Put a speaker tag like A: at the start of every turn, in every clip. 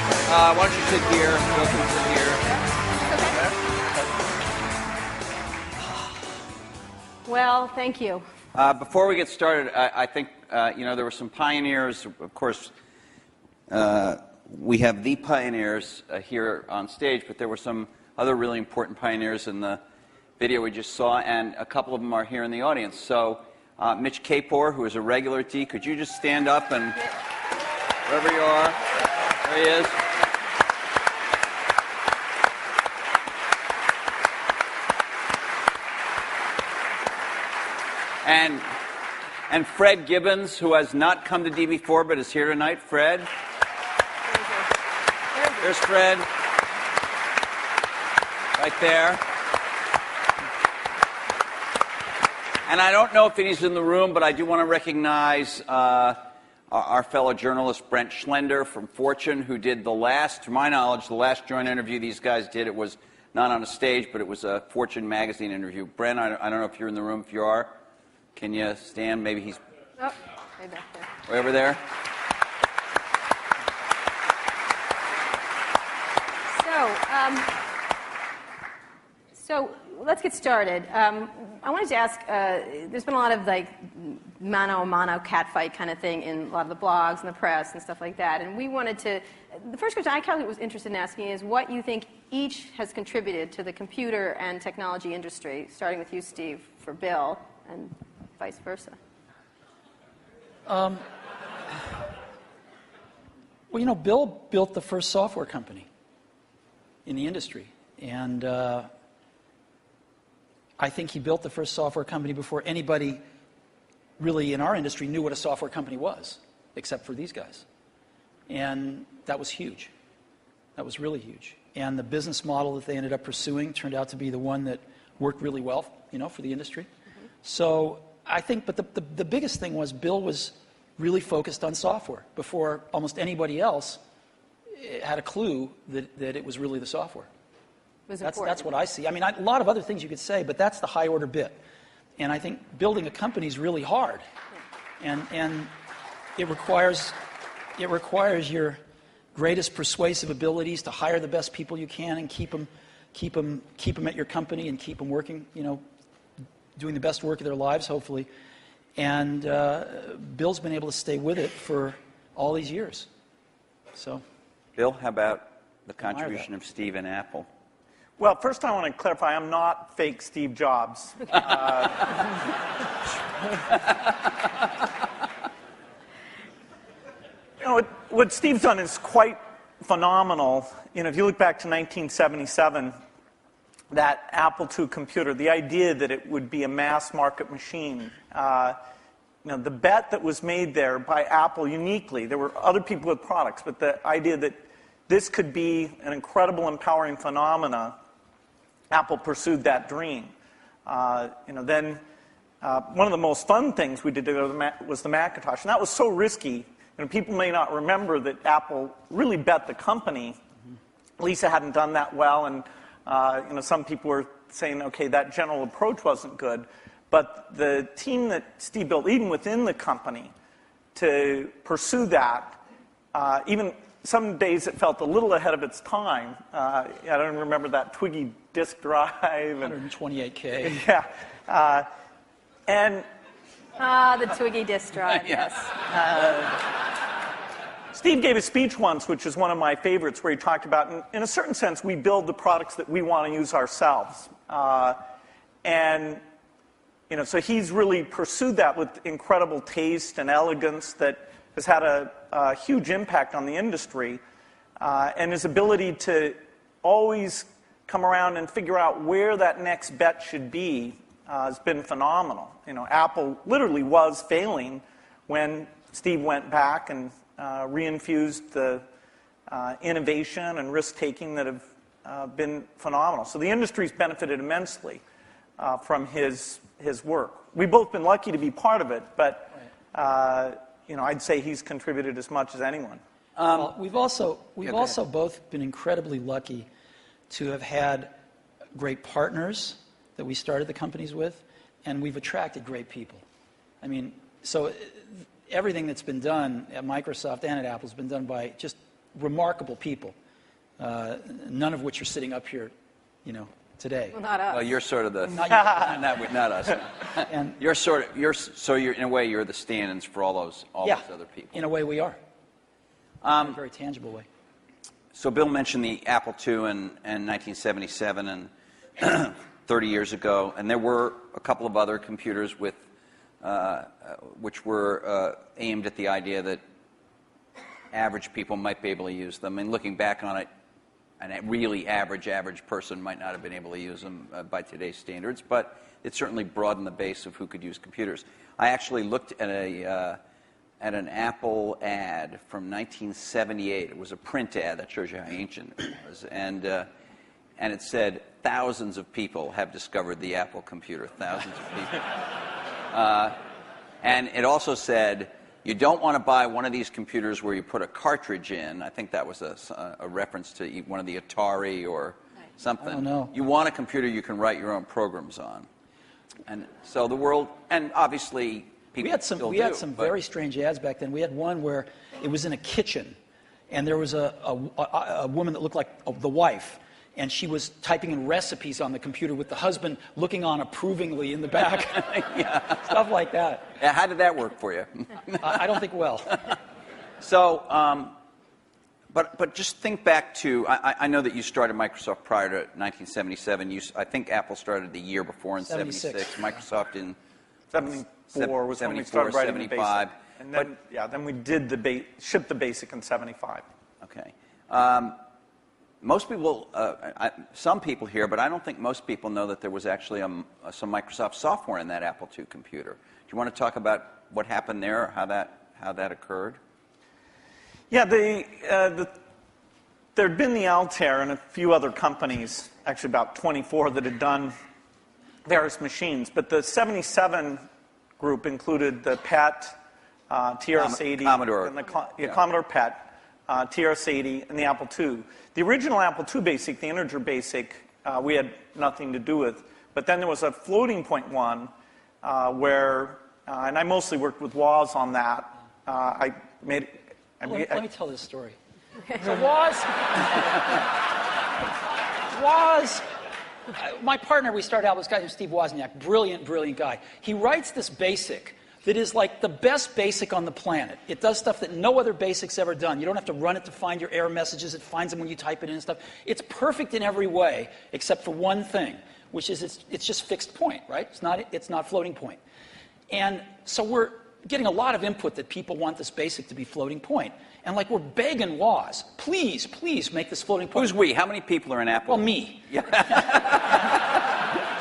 A: Mike, why don't you sit here? Bill can sit here.
B: Well, thank you.
A: Before we get started, I think, there were some pioneers. Of course, we have the pioneers here on stage, but there were some other really important pioneers in the video we just saw, and a couple of them are here in the audience. So, Mitch Kapor, who is a regular at D, could you just stand up and wherever you are? There he is. And Fred Gibbons, who has not come to D before but is here tonight. Fred. There's Fred. Right there. And I don't know if he's in the room, but I do want to recognize our fellow journalist, Brent Schlender from Fortune, who did the last, to my knowledge, the last joint interview these guys did. It was not on a stage, but it was a Fortune magazine interview. Brent, I don't know if you're in the room. If you are, can you stand? Maybe he's
B: way back there.
A: Way over there.
B: So let's get started. I wanted to ask, there's been a lot of mano-a-mano catfight kind of thing in a lot of the blogs and the press and stuff like that. And we wanted to, the first question I was interested in asking is what you think each has contributed to the computer and technology industry, starting with you, Steve, for Bill, and vice versa.
C: Well, Bill built the first software company in the industry. And I think he built the first software company before anybody really in our industry knew what a software company was, except for these guys. And that was huge. That was really huge. And the business model that they ended up pursuing turned out to be the one that worked really well, for the industry. Mm-hmm. So I think, but the biggest thing was Bill was really focused on software before almost anybody else had a clue that it was really the software. That's what I see. I mean, a lot of other things you could say, but that's the high order bit. And I think building a company is really hard, and it requires your greatest persuasive abilities to hire the best people you can and keep them at your company and keep them working, doing the best work of their lives, hopefully. And Bill's been able to stay with it for all these years. So,
A: Bill, how about the contribution of Steve and Apple?
D: Well, first I want to clarify, I'm not fake Steve Jobs. What Steve's done is quite phenomenal. If you look back to 1977, that Apple II computer, the idea that it would be a mass market machine, the bet that was made there by Apple uniquely, there were other people with products, but the idea that this could be an incredible, empowering phenomena, Apple pursued that dream. Then one of the most fun things we did was the Macintosh, and that was so risky. People may not remember that Apple really bet the company. Lisa hadn't done that well, and some people were saying, okay, that general approach wasn't good. But the team that Steve built, even within the company, to pursue that, even some days it felt a little ahead of its time. I don't remember that Twiggy disk drive.
C: 128K.
D: Yeah.
B: The Twiggy disk drive, yes.
D: Steve gave a speech once, which is one of my favorites, where he talked about, in a certain sense, we build the products that we want to use ourselves. So he's really pursued that with incredible taste and elegance that has had a huge impact on the industry. And his ability to always come around and figure out where that next bet should be has been phenomenal. Apple literally was failing when Steve went back and reinfused the innovation and risk-taking that have been phenomenal. So the industry's benefited immensely from his work. We've both been lucky to be part of it, but I'd say he's contributed as much as anyone.
C: We've also both been incredibly lucky to have had great partners that we started the companies with, and we've attracted great people. I mean, so everything that's been done at Microsoft and at Apple has been done by just remarkable people, none of which are sitting up here, today.
B: Well, not us.
A: Well, you're sort of the
C: Not you.
A: not us.
C: And
A: You're in a way you're the stand-ins for all those other people.
C: in a way we are. In a very tangible way.
A: So Bill mentioned the Apple II in 1977 and 30 years ago, and there were a couple of other computers which were aimed at the idea that average people might be able to use them. And looking back on it, a really average person might not have been able to use them by today's standards, but it certainly broadened the base of who could use computers. I actually looked at an Apple ad from 1978. It was a print ad that shows you how ancient it was, and it said thousands of people have discovered the Apple computer. Thousands of people, and it also said, you don't want to buy one of these computers where you put a cartridge in. I think that was a reference to one of the Atari or something.
C: I don't know.
A: You want a computer you can write your own programs on. And so the world, and obviously people
C: We had some very strange ads back then. We had one where it was in a kitchen, and there was a woman that looked like the wife, and she was typing in recipes on the computer with the husband looking on approvingly in the back. Stuff like that.
A: Yeah, how did that work for you?
C: I don't think well.
A: So, but just think back to, I know that you started Microsoft prior to 1977. I think Apple started the year before in 76. Microsoft in
D: 74 was when we started writing the
A: 75.
D: BASIC. And then, then we did shipped the BASIC in 75.
A: Okay. Most people, some people here, but I don't think most people know that there was actually some Microsoft software in that Apple II computer. Do you want to talk about what happened there, or how that occurred?
D: Yeah, there'd been the Altair and a few other companies, actually about 24, that had done various machines. But the 77 group included the PET, TRS-80,
A: Commodore.
D: and Commodore PET, TRS-80, and the Apple II. The original Apple II BASIC, the integer BASIC, we had nothing to do with. But then there was a floating point one where, and I mostly worked with Woz on that.
C: Let me tell this story. So my partner, we started out with this guy named Steve Wozniak, brilliant guy. He writes this BASIC that is like the best BASIC on the planet. It does stuff that no other BASIC's ever done. You don't have to run it to find your error messages. It finds them when you type it in and stuff. It's perfect in every way, except for one thing, which is it's just fixed point, right? It's not floating point. And so we're getting a lot of input that people want this BASIC to be floating point. And like we're begging Woz, please make this floating point.
A: Who's we? How many people are in Apple?
C: Well, me. Yeah.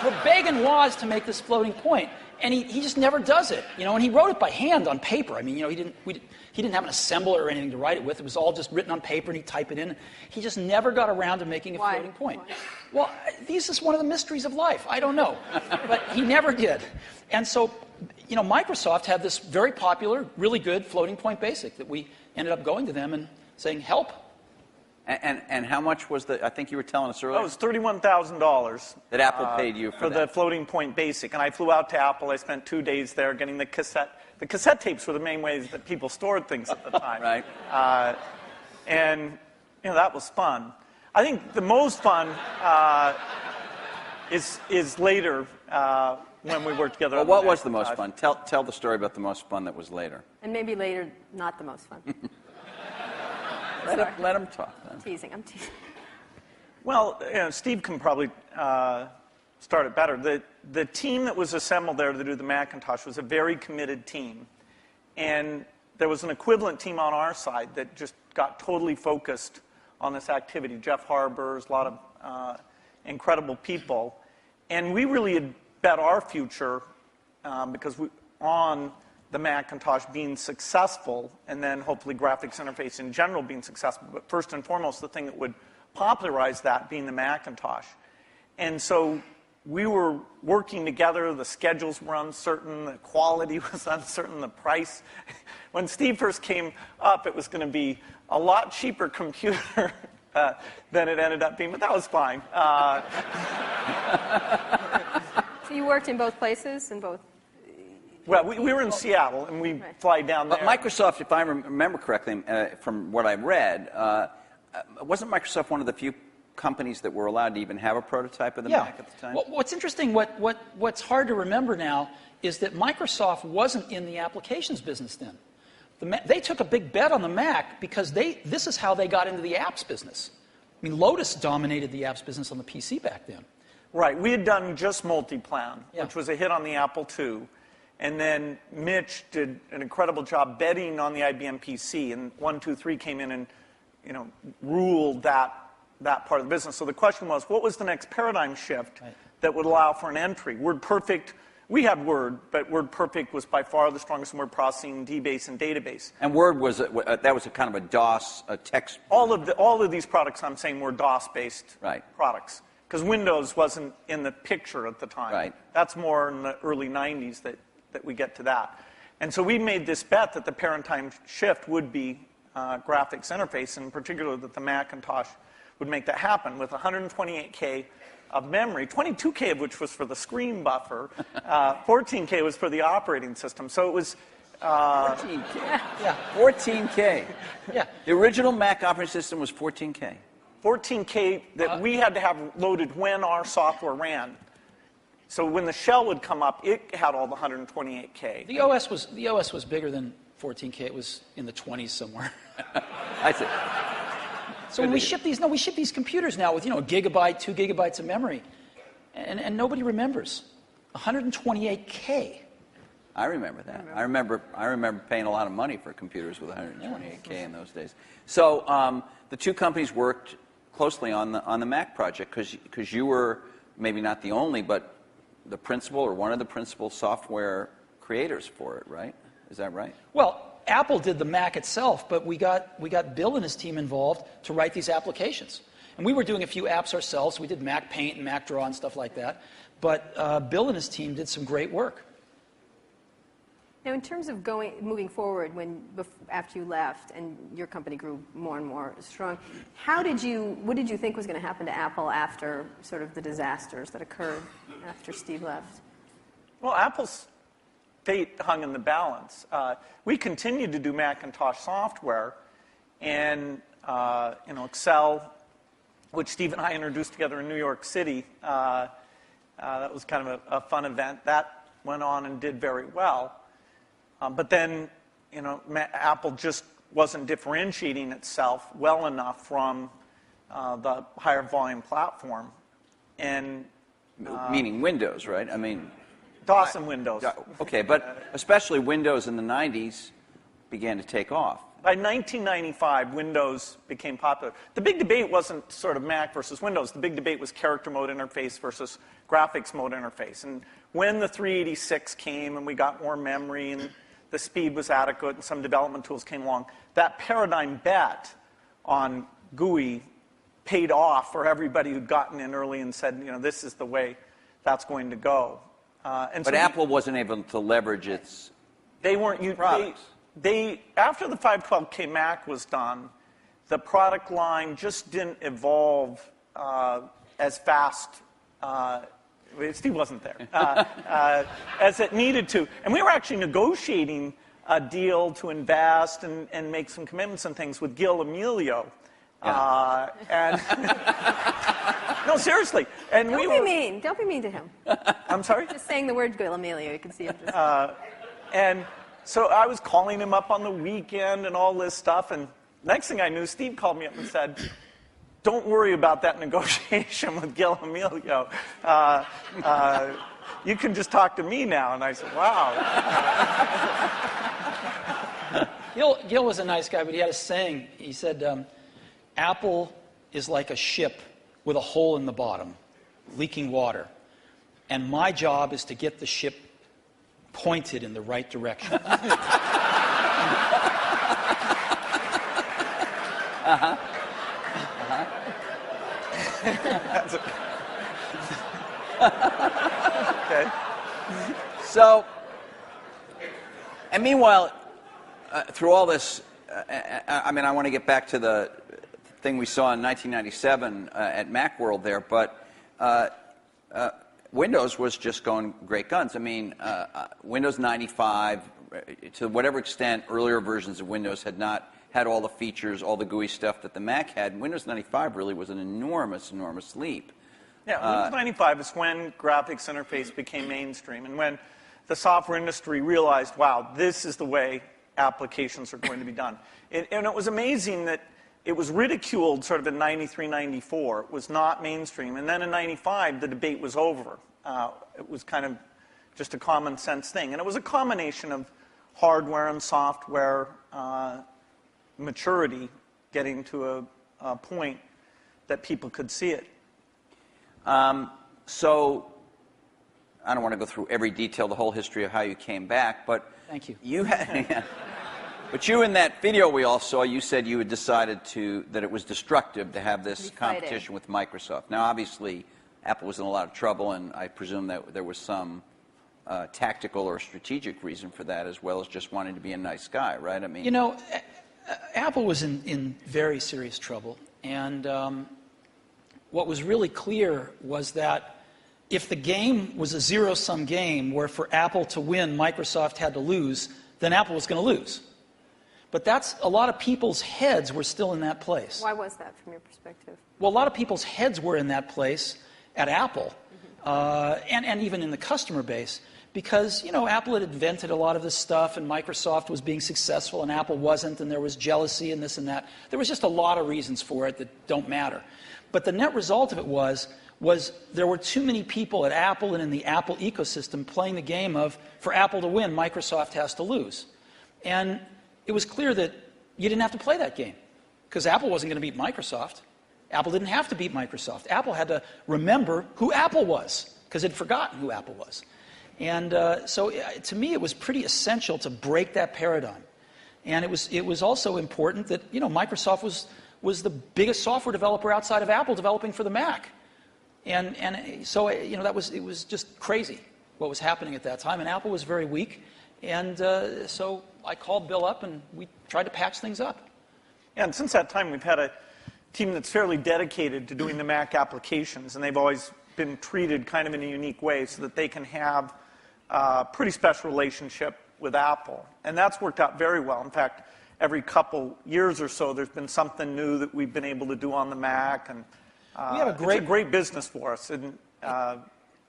C: We're begging Woz to make this floating point. And he just never does it, and he wrote it by hand on paper. I mean, he didn't have an assembler or anything to write it with. It was all just written on paper, and he'd type it in. He just never got around to making a floating point.
B: Why?
C: Well, this is one of the mysteries of life. I don't know, but he never did. And so, Microsoft had this very popular, really good floating point BASIC that we ended up going to them and saying, help.
A: And how much was I think you were telling us earlier?
D: That was $31,000.
A: That Apple paid you for
D: the floating point BASIC. And I flew out to Apple. I spent 2 days there getting the cassette. The cassette tapes were the main ways that people stored things at the time.
A: Right.
D: And, that was fun. I think the most fun is later when we worked together.
A: Well, what was the most fun? Tell the story about the most fun that was later.
B: And maybe later, not the most fun.
A: Let him talk.
B: I'm teasing.
D: Well, Steve can probably start it better. The team that was assembled there to do the Macintosh was a very committed team. And there was an equivalent team on our side that just got totally focused on this activity. Jeff Harbers, a lot of incredible people. And we really had bet our future because on the Macintosh being successful, and then hopefully graphics interface in general being successful, but first and foremost, the thing that would popularize that being the Macintosh. And so we were working together, the schedules were uncertain, the quality was uncertain, the price. When Steve first came up, it was going to be a lot cheaper computer than it ended up being, but that was fine.
B: So you worked in both places, in both?
D: Well, we were in Seattle, and we fly down there.
A: But Microsoft, if I remember correctly, from what I read, wasn't Microsoft one of the few companies that were allowed to even have a prototype of the Mac at the time?
C: Well, what's interesting, what's hard to remember now is that Microsoft wasn't in the applications business then. They took a big bet on the Mac because this is how they got into the apps business. I mean, Lotus dominated the apps business on the PC back then.
D: Right. We had done just Multiplan, which was a hit on the Apple II. And then Mitch did an incredible job betting on the IBM PC. And 123 came in and, ruled that part of the business. So the question was, what was the next paradigm shift that would allow for an entry? WordPerfect, we had Word, but WordPerfect was by far the strongest in word processing, DBase, and database.
A: And Word was that was a kind of a DOS, a text.
D: All of these products I'm saying were DOS-based products. Because Windows wasn't in the picture at the time.
A: Right.
D: That's more in the early 90s that we get to that. And so we made this bet that the paradigm shift would be graphics interface, and in particular that the Macintosh would make that happen with 128K of memory, 22K of which was for the screen buffer, 14K was for the operating system. So it was...
A: 14K. Yeah. 14K.
C: Yeah.
A: The original Mac operating system was 14K.
D: 14K that we had to have loaded when our software ran. So when the shell would come up, it had all the 128K.
C: The OS was bigger than 14K. It was in the 20s somewhere.
A: I see.
C: So when we ship these computers now with, a gigabyte, 2 gigabytes of memory, and nobody remembers. 128K.
A: I remember that. I remember paying a lot of money for computers with 128K in those days. So the two companies worked closely on the Mac project because you were maybe not the only, but the principal or one of the principal software creators for it, right? Is that right?
C: Well, Apple did the Mac itself, but we got Bill and his team involved to write these applications. And we were doing a few apps ourselves. We did Mac Paint and Mac Draw and stuff like that. But Bill and his team did some great work.
B: Now, in terms of moving forward, after you left and your company grew more and more strong, what did you think was going to happen to Apple after sort of the disasters that occurred after Steve left?
D: Well, Apple's fate hung in the balance. We continued to do Macintosh software, and Excel, which Steve and I introduced together in New York City. That was kind of a fun event. That went on and did very well. But then, Apple just wasn't differentiating itself well enough from the higher volume platform. And
A: meaning Windows, right? I mean,
D: DOS and Windows.
A: Okay, but especially Windows in the 90s began to take off.
D: By 1995, Windows became popular. The big debate wasn't sort of Mac versus Windows. The big debate was character mode interface versus graphics mode interface. And when the 386 came and we got more memory and the speed was adequate and some development tools came along, that paradigm bet on GUI paid off for everybody who'd gotten in early and said, this is the way that's going to go.
A: But Apple wasn't able to leverage its products.
D: After the 512K Mac was done, the product line just didn't evolve as fast. Steve wasn't there, as it needed to. And we were actually negotiating a deal to invest and make some commitments and things with Gil Amelio. And no, seriously. And
B: Don't be mean. Don't be mean to him.
D: I'm sorry?
B: Just saying the word Gil Amelio, you can see him.
D: And so I was calling him up on the weekend and all this stuff. And next thing I knew, Steve called me up and said, don't worry about that negotiation with Gil Amelio. You can just talk to me now. And I said, wow.
C: Gil was a nice guy, but he had a saying. He said, Apple is like a ship with a hole in the bottom, leaking water. And my job is to get the ship pointed in the right direction.
D: Okay.
A: So, and meanwhile, through all this, I want to get back to the thing we saw in 1997 at Macworld there, but Windows was just going great guns. I mean, Windows 95, to whatever extent earlier versions of Windows had not had all the features, all the GUI stuff that the Mac had, Windows 95 really was an enormous, enormous leap.
D: Yeah, Windows 95 is when graphics interface became mainstream and when the software industry realized, wow, this is the way applications are going to be done. And it was amazing that it was ridiculed sort of in 93, 94. It was not mainstream. And then in 95, the debate was over. It was kind of just a common sense thing. And it was a combination of hardware and software maturity getting to a point that people could see it.
A: So I don't want to go through every detail, the whole history of how you came back, but
C: Thank you.
A: You had, but you in that video we all saw, you said you had decided that it was destructive to have this competition with Microsoft. Now, obviously, Apple was in a lot of trouble, and I presume that there was some tactical or strategic reason for that, as well as just wanting to be a nice guy, right? I mean,
C: You know, Apple was in very serious trouble, and what was really clear was that if the game was a zero-sum game where for Apple to win, Microsoft had to lose, then Apple was going to lose. But a lot of people's heads were still in that place.
B: Why was that from your perspective?
C: Well, a lot of people's heads were in that place at Apple, and even in the customer base, because, you know, Apple had invented a lot of this stuff, and Microsoft was being successful, and Apple wasn't, and there was jealousy and this and that. There was just a lot of reasons for it that don't matter. But the net result of it was there were too many people at Apple and in the Apple ecosystem playing the game of, for Apple to win, Microsoft has to lose. And it was clear that you didn't have to play that game, because Apple wasn't going to beat Microsoft. Apple didn't have to beat Microsoft. Apple had to remember who Apple was, because it had forgotten who Apple was. And so to me, it was pretty essential to break that paradigm. And it was also important that, you know, Microsoft was the biggest software developer outside of Apple developing for the Mac. And so, you know, it was just crazy what was happening at that time. And Apple was very weak. And so I called Bill up, and we tried to patch things up.
D: Yeah, and since that time, we've had a team that's fairly dedicated to doing the Mac applications, and they've always been treated kind of in a unique way so that they can have a pretty special relationship with Apple. And that's worked out very well. In fact, every couple years or so, there's been something new that we've been able to do on the Mac, and
C: we have
D: it's a great business for us.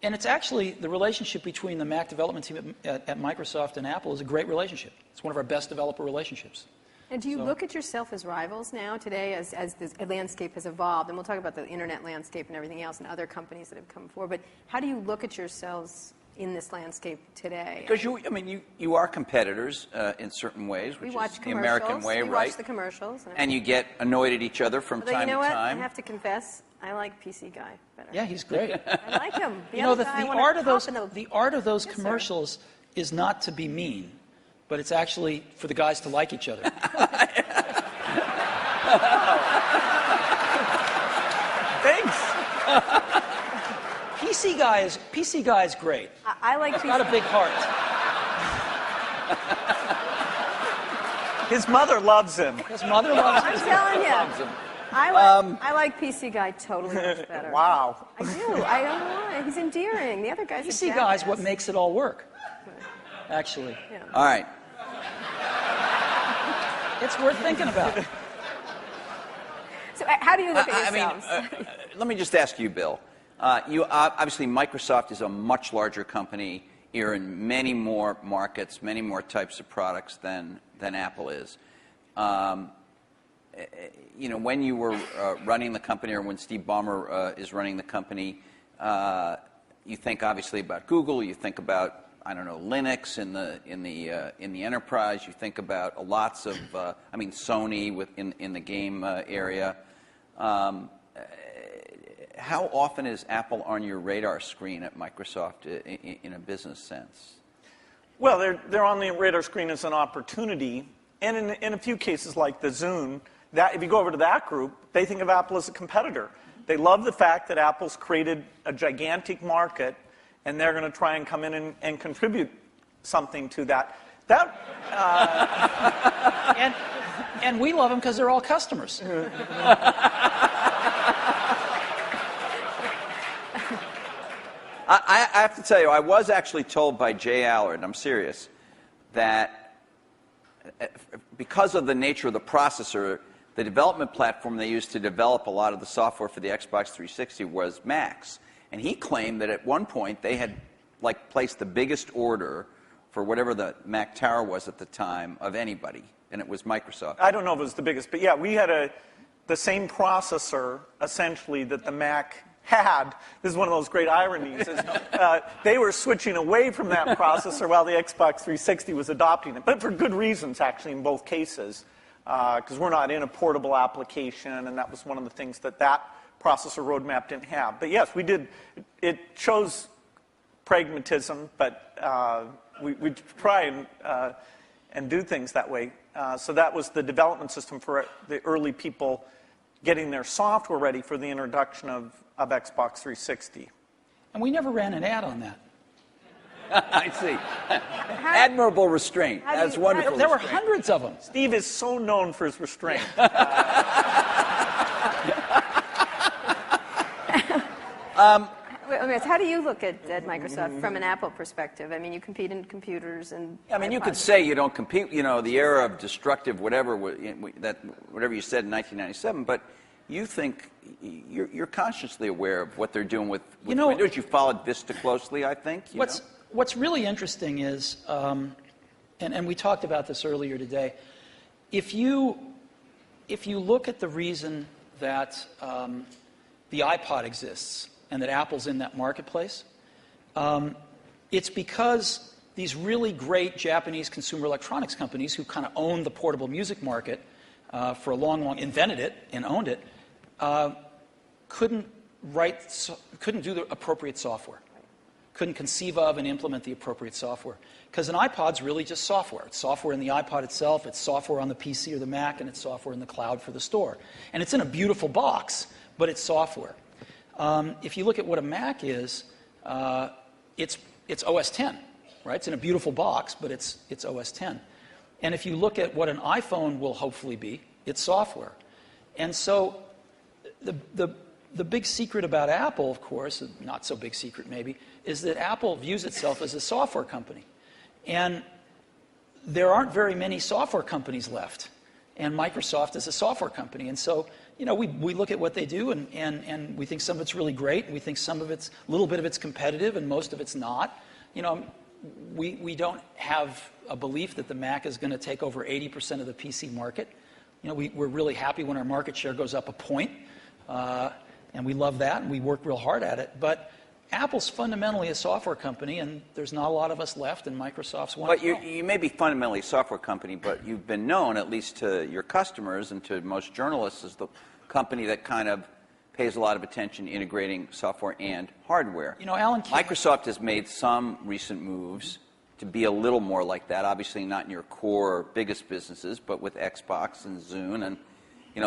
C: And it's actually, the relationship between the Mac development team at Microsoft and Apple is a great relationship. It's one of our best developer relationships.
B: And do you look at yourself as rivals now today as this landscape has evolved? And we'll talk about the internet landscape and everything else and other companies that have come forward. But how do you look at yourselves in this landscape today?
A: because you are competitors in certain ways, which is the American way, right?
B: We watch the commercials.
A: And you get annoyed at each other from
B: Although,
A: time
B: you know
A: to
B: what?
A: time.
B: I have to confess, I like PC Guy better.
C: Yeah, he's great.
B: I like him.
C: You know, the art of those
B: Yes,
C: commercials is not to be mean, but it's actually for the guys to like each other.
D: Thanks.
C: PC Guy is great.
B: I like PC.
C: He's got a big heart.
D: His mother loves him.
C: His mother loves
B: I'm
C: him.
B: telling you. I like PC Guy totally much better.
D: Wow.
B: I do. I don't know why. He's endearing. The other guy's a
C: PC Guy is what
B: jackass.
C: makes it all work, actually.
B: Yeah.
A: All right.
C: It's worth thinking about.
B: So how do you look at
A: I mean,
B: yourselves?
A: let me just ask you, Bill. Obviously, Microsoft is a much larger company. You're in many more markets, many more types of products than Apple is. You know, when you were running the company, or when Steve Ballmer is running the company, you think obviously about Google. You think about, I don't know, Linux in the enterprise. You think about lots of, Sony in the game area. How often is Apple on your radar screen at Microsoft in a business sense?
D: Well, they're on the radar screen as an opportunity, and in a few cases like the Zune, that if you go over to that group, they think of Apple as a competitor. They love the fact that Apple's created a gigantic market, and they're going to try and come in and contribute something to that.
C: And we love them because they're all customers.
A: I have to tell you, I was actually told by Jay Allard, I'm serious, that because of the nature of the processor, the development platform they used to develop a lot of the software for the Xbox 360 was Macs. And he claimed that at one point they had placed the biggest order for whatever the Mac Tower was at the time of anybody, and it was Microsoft.
D: I don't know if it was the biggest, but yeah, we had the same processor, essentially, that the Mac had. This is one of those great ironies. They were switching away from that processor while the Xbox 360 was adopting it, but for good reasons, actually, in both cases, because we're not in a portable application, and that was one of the things that processor roadmap didn't have. But yes, we did. It shows pragmatism, but we try and do things that way. So that was the development system for the early people getting their software ready for the introduction of Xbox 360.
C: And we never ran an ad on that.
A: I see. Admirable restraint. That's wonderful.
C: There were hundreds of them.
D: Steve is so known for his restraint.
B: How do you look at Microsoft from an Apple perspective? I mean, you compete in computers and.
A: I mean, you could say you don't compete. You know, the era of destructive whatever whatever you said in 1997, but you think you're consciously aware of what they're doing with Windows. You followed Vista closely, I think.
C: What's really interesting is, and we talked about this earlier today. If you look at the reason that the iPod exists and that Apple's in that marketplace, it's because these really great Japanese consumer electronics companies who kind of owned the portable music market for a long, invented it and owned it, couldn't do the appropriate software, couldn't conceive of and implement the appropriate software. Because an iPod's really just software. It's software in the iPod itself, it's software on the PC or the Mac, and it's software in the cloud for the store. And it's in a beautiful box, but it's software. If you look at what a Mac is, it's OS 10, right? It's in a beautiful box, but it's OS 10. And if you look at what an iPhone will hopefully be, it's software. And so the big secret about Apple, of course, not so big secret maybe, is that Apple views itself as a software company. And there aren't very many software companies left. And Microsoft is a software company. And so, we look at what they do and we think some of it's really great, and we think some of it's, a little bit of it's competitive, and most of it's not. We don't have a belief that the Mac is going to take over 80% of the PC market. We're really happy when our market share goes up a point, and we love that, and we work real hard at it. But Apple's fundamentally a software company, and there's not a lot of us left, and Microsoft's one.
A: But you may be fundamentally a software company, but you've been known, at least to your customers and to most journalists, as the company that kind of pays a lot of attention integrating software and hardware.
C: Alan Kay,
A: Microsoft has made some recent moves to be a little more like that. Obviously not in your core biggest businesses, but with Xbox and Zune and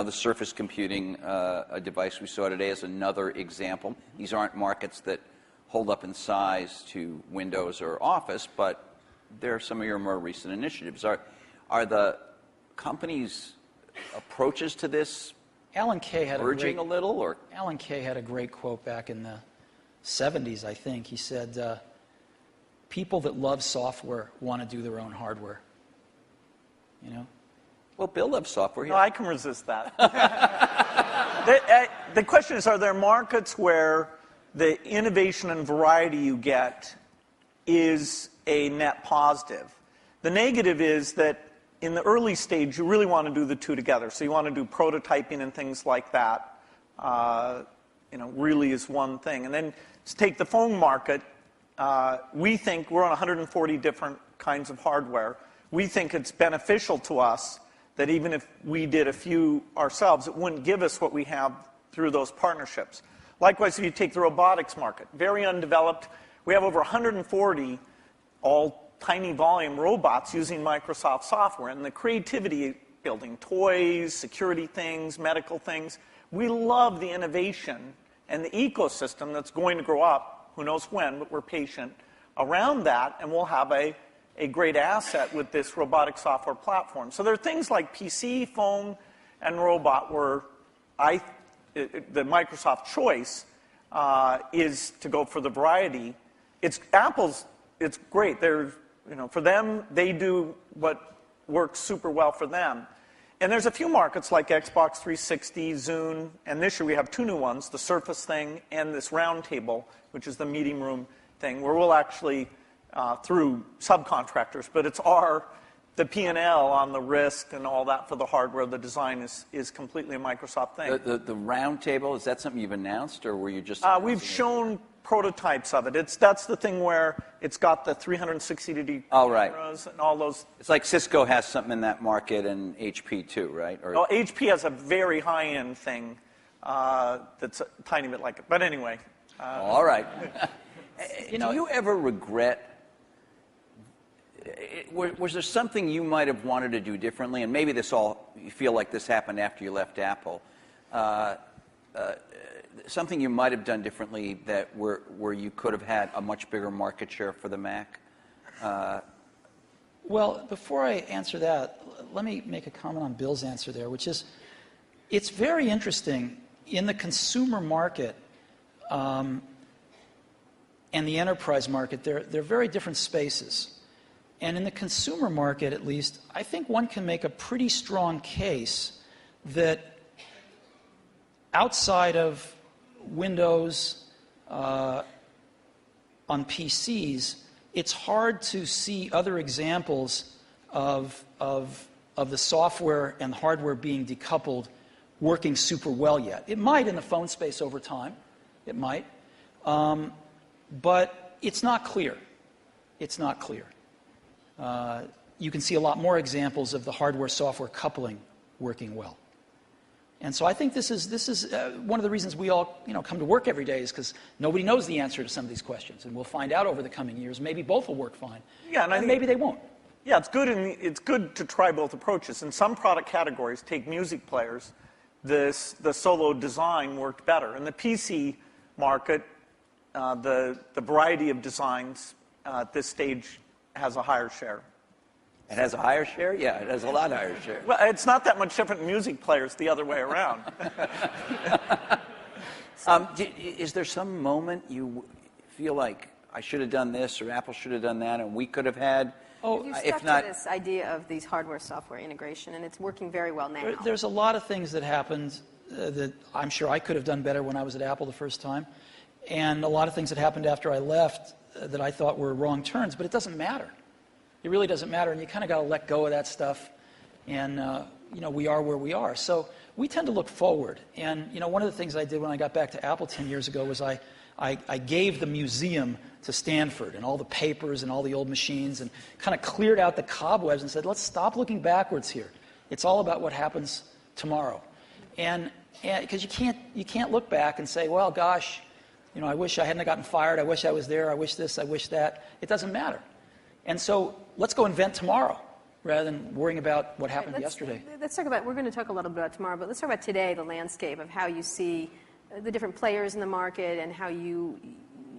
A: the Surface computing a device we saw today is another example. These aren't markets that hold up in size to Windows or Office, but they're some of your more recent initiatives. Are the company's approaches to this
C: Alan Kay had
A: urging a little? Or
C: Alan Kay had a great quote back in the 70s, I think. He said, people that love software want to do their own hardware.
A: Well, Bill loves software.
D: No, I can resist that. The question is, are there markets where the innovation and variety you get is a net positive? The negative is that in the early stage, you really want to do the two together. So you want to do prototyping and things like that, really is one thing. And then to take the phone market, we think we're on 140 different kinds of hardware. We think it's beneficial to us that even if we did a few ourselves, it wouldn't give us what we have through those partnerships. Likewise, if you take the robotics market, very undeveloped. We have over 140 all tiny volume robots using Microsoft software, and the creativity, building toys, security things, medical things. We love the innovation and the ecosystem that's going to grow up, who knows when, but we're patient around that, and we'll have a great asset with this robotic software platform. So there are things like PC, phone, and robot where the Microsoft choice is to go for the variety. Apple's great. For them, they do what works super well for them. And there's a few markets like Xbox 360, Zune, and this year we have 2 new ones, the Surface thing and this Round Table, which is the meeting room thing, where we'll actually, through subcontractors, but it's the P&L on the risk and all that for the hardware. The design is completely a Microsoft thing.
A: The Round Table, is that something you've announced, or were you just...
D: We've shown prototypes of it. That's the thing where it's got the 360-degree cameras and all those.
A: It's like Cisco has something in that market and HP too, right?
D: Oh, HP has a very high-end thing that's a tiny bit like it. But anyway.
A: All right. Do you ever regret... Was there something you might have wanted to do differently? And maybe you feel like this happened after you left Apple. Something you might have done differently where you could have had a much bigger market share for the Mac?
C: Well, before I answer that, let me make a comment on Bill's answer there, which is, it's very interesting in the consumer market and the enterprise market. They're very different spaces. And in the consumer market, at least, I think one can make a pretty strong case that outside of Windows on PCs, it's hard to see other examples of the software and hardware being decoupled working super well yet. It might in the phone space over time. It might. But it's not clear. It's not clear. You can see a lot more examples of the hardware-software coupling working well. And so I think this is one of the reasons we all come to work every day, is because nobody knows the answer to some of these questions, and we'll find out over the coming years. Maybe both will work fine,
D: and I think
C: maybe they won't.
D: Yeah, it's good to try both approaches. In some product categories, take music players, the solo design worked better. In the PC market, the variety of designs at this stage has a higher share.
A: It has a higher share? Yeah, it has a lot higher share.
D: Well, it's not that much different in music players the other way around.
A: Is there some moment you feel like I should have done this or Apple should have done that and we could have had?
B: You stuck to this idea of these hardware-software integration, and it's working very well now.
C: There's a lot of things that happened that I'm sure I could have done better when I was at Apple the first time, and a lot of things that happened after I left that I thought were wrong turns, but it doesn't matter. It really doesn't matter, and you kind of got to let go of that stuff, and we are where we are. So we tend to look forward, and one of the things I did when I got back to Apple 10 years ago was I gave the museum to Stanford and all the papers and all the old machines and kind of cleared out the cobwebs and said, let's stop looking backwards here. It's all about what happens tomorrow. And because you can't look back and say, well, gosh, I wish I hadn't gotten fired. I wish I was there. I wish this. I wish that. It doesn't matter. And so let's go invent tomorrow rather than worrying about what happened yesterday.
B: We're going to talk a little bit about tomorrow, but let's talk about today, the landscape of how you see the different players in the market and how you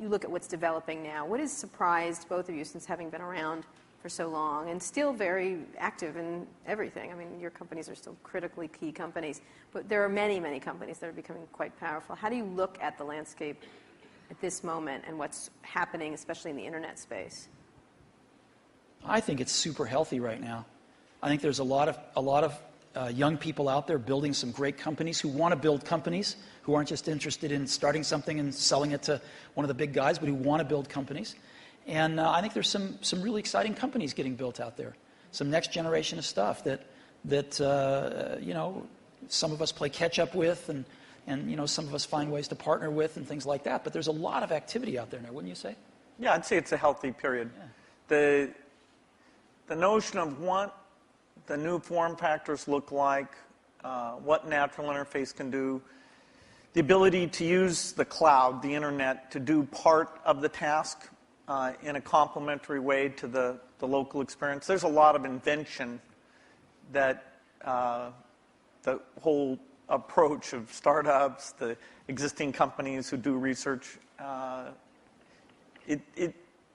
B: look at what's developing now. What has surprised both of you since having been around for so long and still very active in everything? I mean, your companies are still critically key companies, but there are many, many companies that are becoming quite powerful. How do you look at the landscape at this moment and what's happening, especially in the internet space?
C: I think it's super healthy right now. I think there's a lot of young people out there building some great companies who want to build companies, who aren't just interested in starting something and selling it to one of the big guys, but who want to build companies. And I think there's some really exciting companies getting built out there, some next generation of stuff that some of us play catch up with, and some of us find ways to partner with and things like that. But there's a lot of activity out there now, wouldn't you say?
D: Yeah, I'd say it's a healthy period. Yeah. The notion of what the new form factors look like, what natural interface can do, the ability to use the cloud, the internet, to do part of the task in a complementary way to the local experience. There's a lot of invention that the whole approach of startups, the existing companies who do research,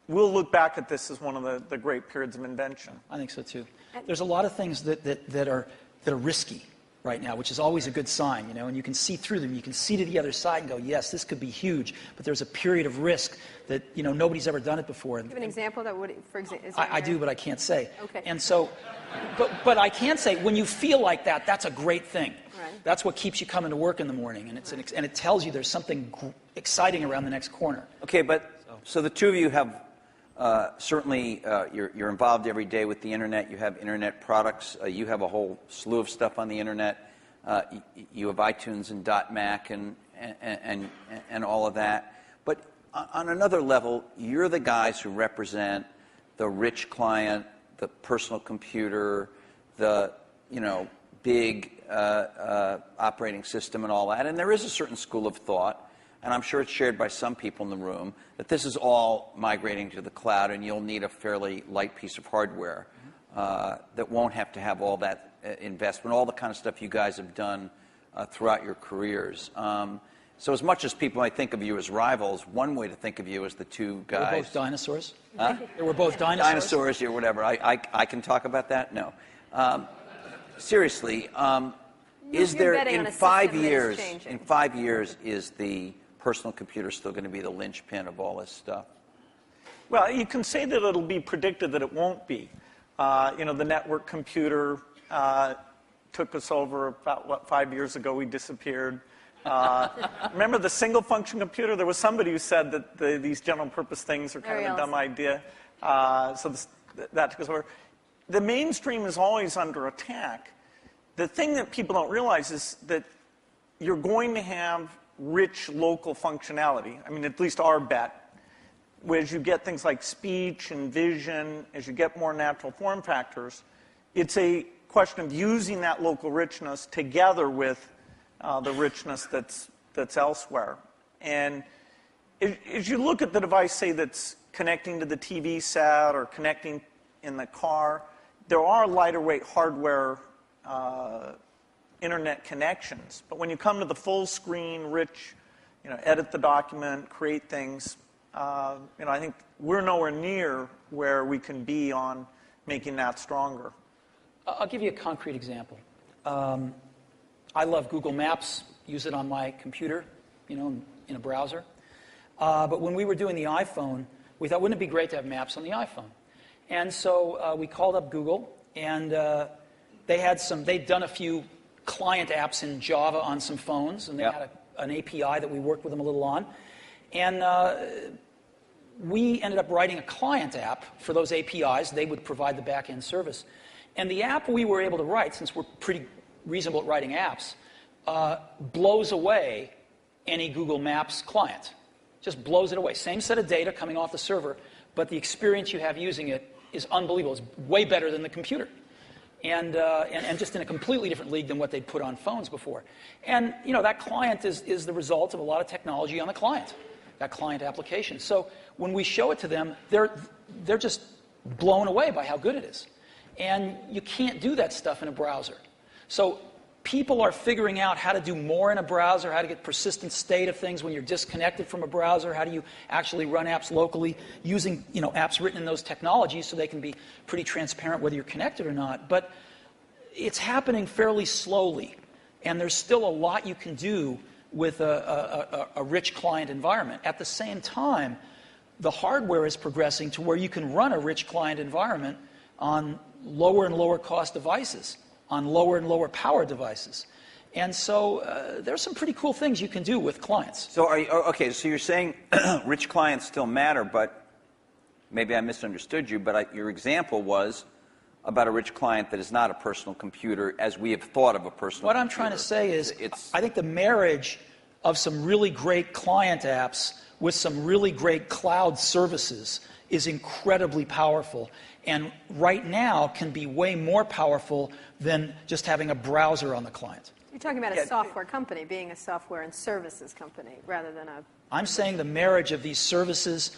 D: we'll look back at this as one of the great periods of invention.
C: I think so too. There's a lot of things that are risky. right now, which is always a good sign, you know, and you can see through them. You can see to the other side and go, yes, this could be huge, but there's a period of risk that, you know, nobody's ever done it before.
B: Do you have an example that would, for example?
C: I do, but I can't say.
B: Okay.
C: And so, but I can say, when you feel like that, that's a great thing.
B: Right.
C: That's what keeps you coming to work in the morning, and and it tells you there's something exciting around the next corner.
A: Okay, but so the two of you have certainly you're involved every day with the internet. You have internet products. You have a whole slew of stuff on the internet. You have iTunes and .Mac and all of that. But on another level, you're the guys who represent the rich client, the personal computer, the big operating system and all that. And there is a certain school of thought, and I'm sure it's shared by some people in the room, that this is all migrating to the cloud, and you'll need a fairly light piece of hardware that won't have to have all that investment, all the kind of stuff you guys have done throughout your careers. So as much as people might think of you as rivals, one way to think of you as the two guys.
C: They were both dinosaurs.
A: Huh?
C: They were both dinosaurs.
A: Dinosaurs or whatever. I can talk about that? No. Seriously, is
B: You're
A: there
B: betting on
A: in
B: a
A: 5
B: system that is
A: years?
B: changing.
A: In 5 years, is the personal computer still going to be the linchpin of all this stuff?
D: Well, you can say that it'll be predicted that it won't be. The network computer took us over about, 5 years ago, we disappeared. Remember the single function computer? There was somebody who said that these general purpose things are kind of a dumb idea. That took us over. The mainstream is always under attack. The thing that people don't realize is that you're going to have rich local functionality. I mean, at least our bet. As you get things like speech and vision, as you get more natural form factors, it's a question of using that local richness together with the richness that's elsewhere. And as you look at the device, say, that's connecting to the TV set or connecting in the car, there are lighter weight hardware internet connections. But when you come to the full screen, rich, edit the document, create things, I think we're nowhere near where we can be on making that stronger.
C: I'll give you a concrete example. I love Google Maps, use it on my computer, in a browser. But when we were doing the iPhone, we thought, wouldn't it be great to have maps on the iPhone? And so we called up Google, and they'd done a few client apps in Java on some phones, and they had an API that we worked with them a little on. And we ended up writing a client app for those APIs. They would provide the back-end service. And the app we were able to write, since we're pretty reasonable at writing apps, blows away any Google Maps client. Just blows it away. Same set of data coming off the server, but the experience you have using it is unbelievable. It's way better than the computer. And just in a completely different league than what they'd put on phones before. And, that client is the result of a lot of technology on the client, that client application. So when we show it to them, they're just blown away by how good it is. And you can't do that stuff in a browser. So people are figuring out how to do more in a browser, how to get persistent state of things when you're disconnected from a browser, how do you actually run apps locally using apps written in those technologies so they can be pretty transparent whether you're connected or not. But it's happening fairly slowly, and there's still a lot you can do with a rich client environment. At the same time, the hardware is progressing to where you can run a rich client environment on lower and lower cost devices, on lower and lower power devices. And so there's some pretty cool things you can do with clients.
A: So so you're saying rich clients still matter, but maybe I misunderstood you, but your example was about a rich client that is not a personal computer as we have thought of a personal computer.
C: What I'm trying to say is I think the marriage of some really great client apps with some really great cloud services is incredibly powerful, and right now can be way more powerful than just having a browser on the client.
B: You're talking about a software company being a software and services company rather than a...
C: I'm saying the marriage of these services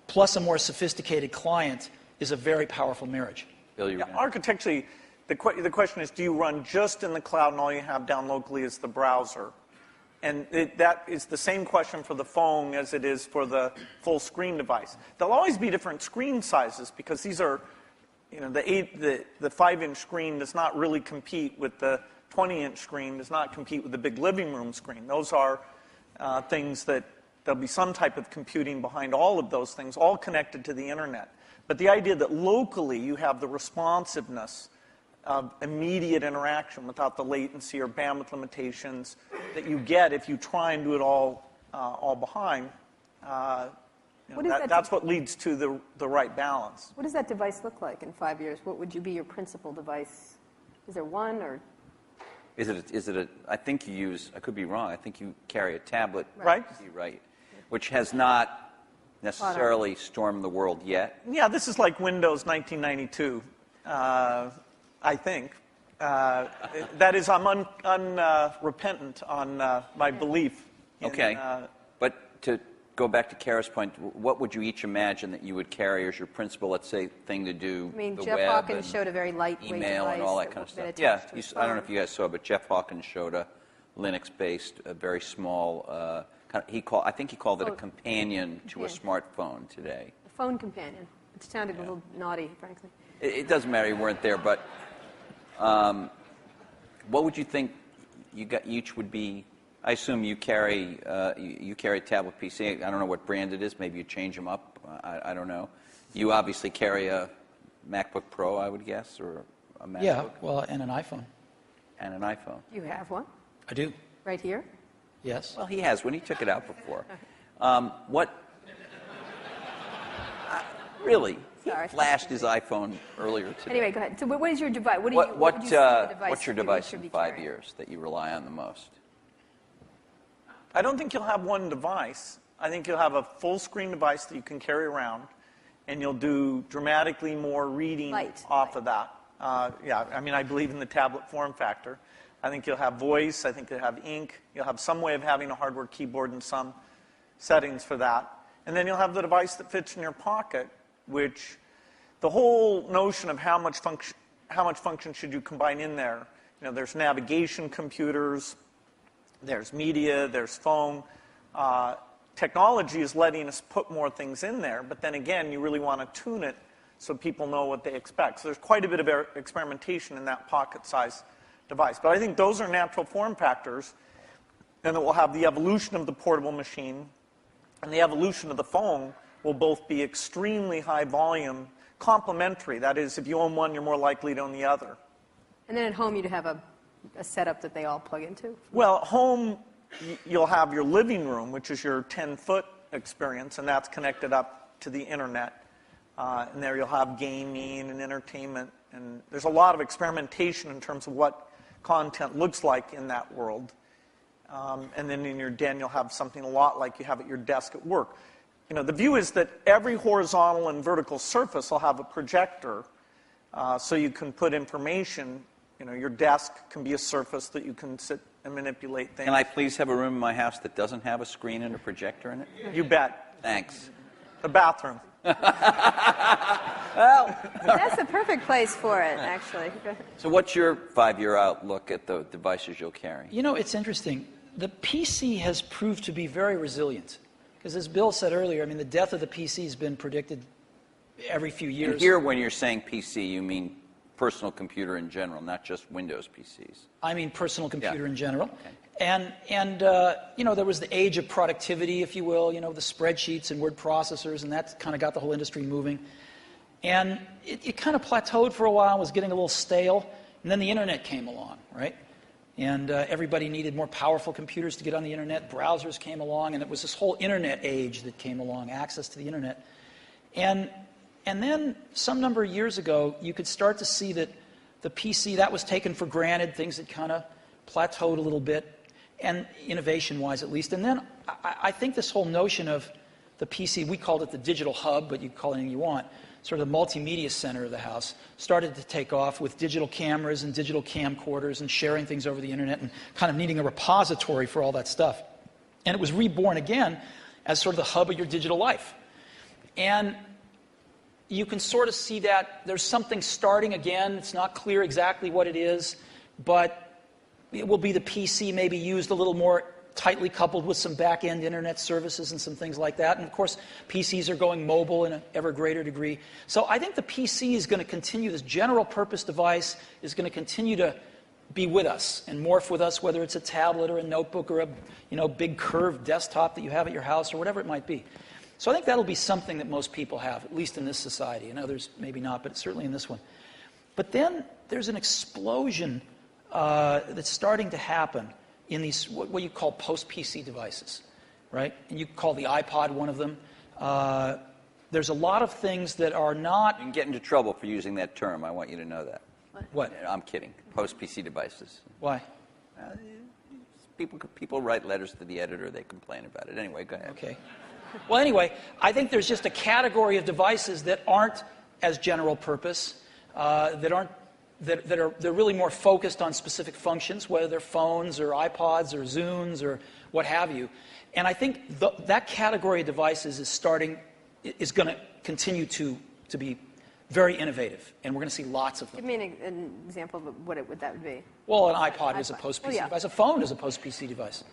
C: plus a more sophisticated client is a very powerful marriage.
A: Bill,
D: architecturally, the question is, do you run just in the cloud and all you have down locally is the browser? And that is the same question for the phone as it is for the full screen device. There'll always be different screen sizes because these are, the 5-inch screen does not really compete with the 20-inch screen does not compete with the big living room screen. Those are things that there'll be some type of computing behind all of those things, all connected to the internet. But the idea that locally you have the responsiveness of immediate interaction without the latency or bandwidth limitations that you get if you try and do it all behind, that's what leads to the right balance.
B: What does that device look like in 5 years? What would be your principal device? Is there one, or?
A: Is it a, I think you use, I could be wrong, I think you carry a tablet.
D: Right.
A: Right. Which has not necessarily stormed the world yet.
D: Yeah, this is like Windows 1992, I think. That is, I'm unrepentant on my belief.
A: Okay. But to go back to Kara's point, what would you each imagine that you would carry as your principal, let's say, thing to do?
B: I mean,
A: the
B: Jeff
A: web
B: Hawkins
A: and
B: showed a very lightweight
A: email
B: device
A: and all that kind of stuff. Yeah, I don't know if you guys saw, but Jeff Hawkins showed a Linux-based, a very small. I think he called it a companion to a smartphone today.
B: A phone companion. It sounded a little naughty, frankly.
A: It doesn't matter, you weren't there, but what would you think each would be? I assume you carry a tablet PC. I don't know what brand it is. Maybe you change them up. I don't know. You obviously carry a MacBook Pro, I would guess, or a MacBook.
C: Yeah, well, and an iPhone.
A: And an iPhone.
B: You have one?
C: I do.
B: Right here?
C: Yes.
A: Well, he has when he took it out before. Really?
B: Sorry.
A: He flashed his iPhone earlier today.
B: Anyway, go ahead. So what is your device? What would you say the device
A: what's your
B: that you
A: device
B: should
A: in
B: be
A: 5
B: carrying?
A: years that you rely on the most?
D: I don't think you'll have one device. I think you'll have a full-screen device that you can carry around, and you'll do dramatically more reading off of that. Yeah, I mean, I believe in the tablet form factor. I think you'll have voice. I think you'll have ink. You'll have some way of having a hardware keyboard and some settings for that. And then you'll have the device that fits in your pocket, which the whole notion of how much function should you combine in there. You know, there's navigation computers, there's media, there's phone. Technology is letting us put more things in there, but then again, you really want to tune it so people know what they expect. So there's quite a bit of experimentation in that pocket-sized device. But I think those are natural form factors, and it will have the evolution of the portable machine and the evolution of the phone will both be extremely high volume, complementary. That is, if you own one, you're more likely to own the other.
B: And then at home, you'd have a setup that they all plug into?
D: Well, at home, you'll have your living room, which is your 10-foot experience, and that's connected up to the internet. And there you'll have gaming and entertainment. And there's a lot of experimentation in terms of what content looks like in that world. And then in your den, you'll have something a lot like you have at your desk at work. You know, the view is that every horizontal and vertical surface will have a projector, so you can put information. You know, your desk can be a surface that you can sit and manipulate things.
A: Can I please have a room in my house that doesn't have a screen and a projector in it?
D: You bet.
A: Thanks.
D: The bathroom.
A: Well,
B: That's the perfect place for it, actually.
A: so what's your 5-year outlook at the devices you'll carry?
C: You know, it's interesting. The PC has proved to be very resilient. Because as Bill said earlier, I mean, the death of the PC has been predicted every few years.
A: And here, when you're saying PC, you mean personal computer in general, not just Windows PCs.
C: I mean personal computer
A: Yeah.
C: in general.
A: Okay.
C: And you know, there was the age of productivity, if you will, you know, the spreadsheets and word processors, and that kind of got the whole industry moving. And it kind of plateaued for a while, was getting a little stale, and then the internet came along, right? And everybody needed more powerful computers to get on the internet. Browsers came along, and it was this whole internet age that came along, access to the internet. And then some number of years ago, you could start to see that the PC, that was taken for granted. Things had kind of plateaued a little bit, and innovation-wise at least. And then I think this whole notion of the PC, we called it the digital hub, but you can call it anything you want, sort of the multimedia center of the house, started to take off with digital cameras and digital camcorders and sharing things over the internet and kind of needing a repository for all that stuff. And it was reborn again as sort of the hub of your digital life. And you can sort of see that there's something starting again. It's not clear exactly what it is, but it will be the PC maybe used a little more tightly coupled with some back-end internet services and some things like that. And of course, PCs are going mobile in an ever greater degree. So I think the PC is going to continue, this general purpose device is going to continue to be with us and morph with us, whether it's a tablet or a notebook or a big curved desktop that you have at your house or whatever it might be. So I think that'll be something that most people have, at least in this society. In others, maybe not, but certainly in this one. But then there's an explosion that's starting to happen in these, what you call post-PC devices, right? And you call the iPod one of them. There's a lot of things that are not...
A: You can get into trouble for using that term. I want you to know that.
C: What?
A: I'm kidding. Post-PC devices.
C: Why?
A: People write letters to the editor. They complain about it. Anyway, go ahead.
C: Okay. Well, anyway, I think there's just a category of devices that aren't as general purpose, they're really more focused on specific functions, whether they're phones or iPods or Zunes or what have you. And I think that category of devices is going to continue to be very innovative, and we're going to see lots of them.
B: Give me an example of what that would be.
C: Well, an iPod is a post-PC
B: yeah.
C: device. A phone is a post-PC device.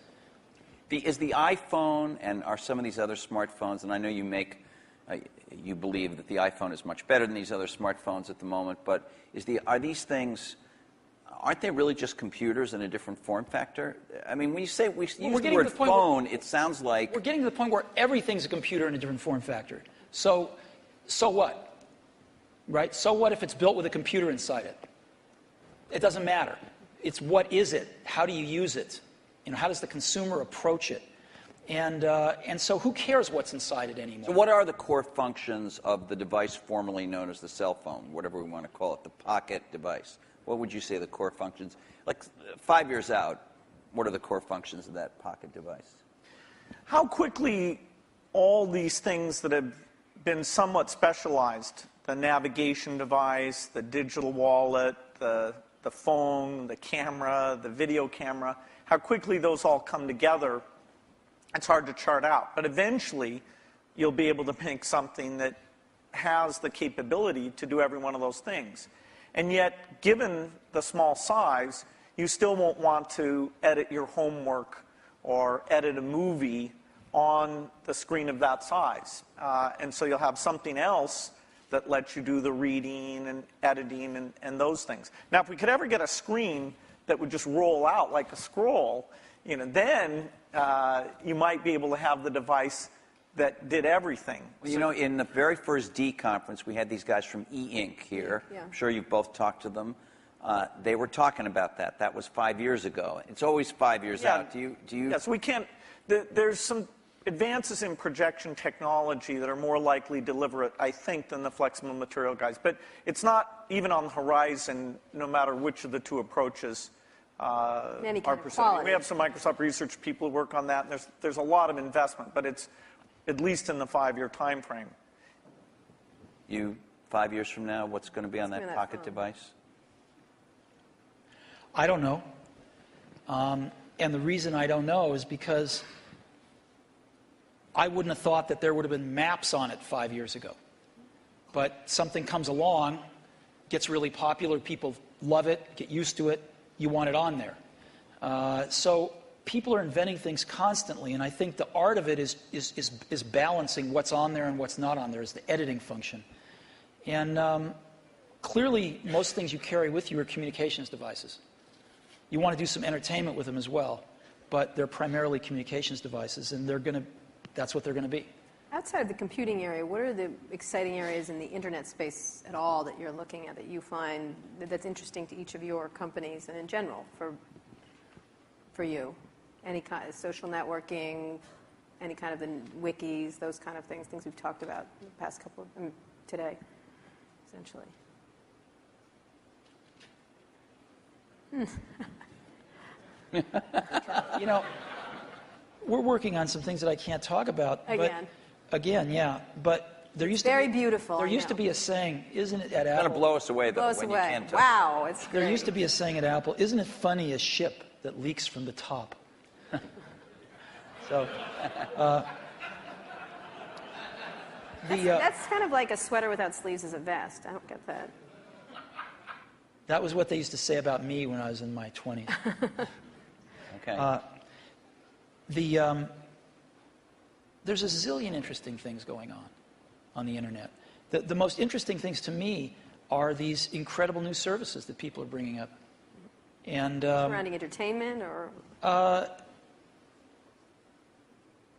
A: Is the iPhone and are some of these other smartphones, and I know you believe that the iPhone is much better than these other smartphones at the moment, but are these things, aren't they really just computers in a different form factor? I mean, when you say we use the word phone, it sounds like...
C: We're getting to the point where everything's a computer in a different form factor. So what? Right? So what if it's built with a computer inside it? It doesn't matter. It's what is it? How do you use it? How does the consumer approach it? And so who cares what's inside it anymore?
A: So what are the core functions of the device formerly known as the cell phone, whatever we want to call it, the pocket device? What would you say the core functions? Like 5 years out, what are the core functions of that pocket device?
D: How quickly all these things that have been somewhat specialized, the navigation device, the digital wallet, the phone, the camera, the video camera, how quickly those all come together, it's hard to chart out. But eventually, you'll be able to make something that has the capability to do every one of those things. And yet, given the small size, you still won't want to edit your homework or edit a movie on the screen of that size. And so you'll have something else that lets you do the reading and editing and those things. Now, if we could ever get a screen that would just roll out like a scroll, then you might be able to have the device that did everything.
A: Well, in the very first D conference, we had these guys from E-Ink here.
B: Yeah.
A: I'm sure you've both talked to them. They were talking about that. That was 5 years ago. It's always 5 years out. Do you?
D: Yes, we can't. There's some advances in projection technology that are more likely deliberate, I think, than the flexible material guys. But it's not even on the horizon, no matter which of the two approaches are pursued. We have some Microsoft research people who work on that, and there's a lot of investment, but it's at least in the 5-year time frame.
A: 5 years from now, what's going to be on that pocket device?
C: I don't know. And the reason I don't know is because I wouldn't have thought that there would have been maps on it 5 years ago. But something comes along, gets really popular, people love it, get used to it, you want it on there. So people are inventing things constantly, and I think the art of it is balancing what's on there and what's not on there, is the editing function. And clearly, most things you carry with you are communications devices. You want to do some entertainment with them as well, but they're primarily communications devices, and that's what they're going to be.
B: Outside of the computing area, what are the exciting areas in the internet space at all that you're looking at that you find that's interesting to each of your companies and in general for you? Any kind of social networking, any kind of the wikis, those kind of things we've talked about in the past couple of, today, essentially.
C: We're working on some things that I can't talk about. Again, yeah. But there used
B: very beautiful.
C: There used to be a saying, isn't it, at Apple?
A: It's going to blow us away, though,
B: blow us
A: when
B: away.
A: you can't talk.
B: Wow, it's great.
C: There used to be a saying at Apple, isn't it funny, a ship that leaks from the top? So,
B: that's kind of like a sweater without sleeves as a vest. I don't get that.
C: That was what they used to say about me when I was in my 20s.
A: Okay.
C: There's a zillion interesting things going on the internet. The most interesting things to me are these incredible new services that people are bringing up. And
B: Surrounding entertainment, or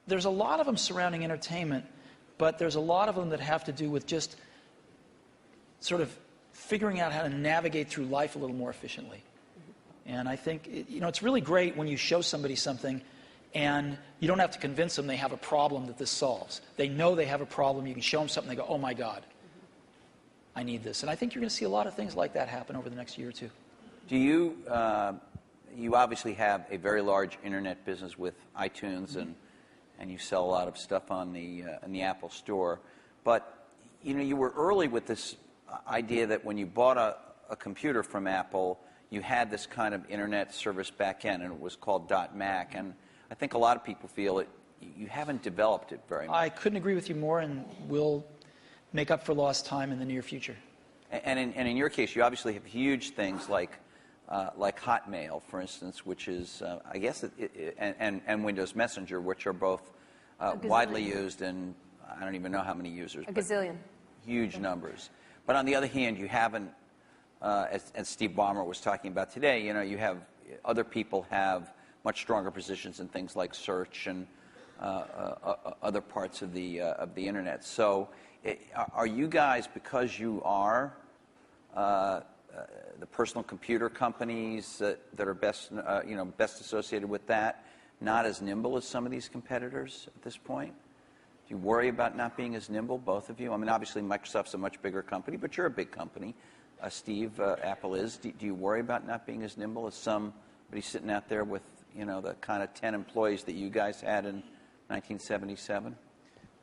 C: there's a lot of them surrounding entertainment, but there's a lot of them that have to do with just sort of figuring out how to navigate through life a little more efficiently. And I think, it's really great when you show somebody something and you don't have to convince them they have a problem that this solves. They know they have a problem. You can show them something, they go, oh my God, I need this. And I think you're going to see a lot of things like that happen over the next year or two.
A: Do you, you obviously have a very large internet business with iTunes, and you sell a lot of stuff on in the Apple Store. But, you were early with this idea that when you bought a computer from Apple, you had this kind of internet service back end, and it was called .Mac. And I think a lot of people feel you haven't developed it very much.
C: I couldn't agree with you more, and we'll make up for lost time in the near future.
A: And in your case, you obviously have huge things like Hotmail, for instance, which is, I guess, and Windows Messenger, which are both widely used, and I don't even know how many users.
B: a gazillion.
A: Huge numbers. But on the other hand, you haven't, as Steve Ballmer was talking about today, you have other people have much stronger positions in things like search and other parts of the internet. So, are you guys, because you are the personal computer companies that are best associated with that, not as nimble as some of these competitors at this point? Do you worry about not being as nimble, both of you? I mean, obviously Microsoft's a much bigger company, but you're a big company. Steve, Apple is. Do you worry about not being as nimble as somebody sitting out there with, the kind of 10 employees that you guys had in 1977?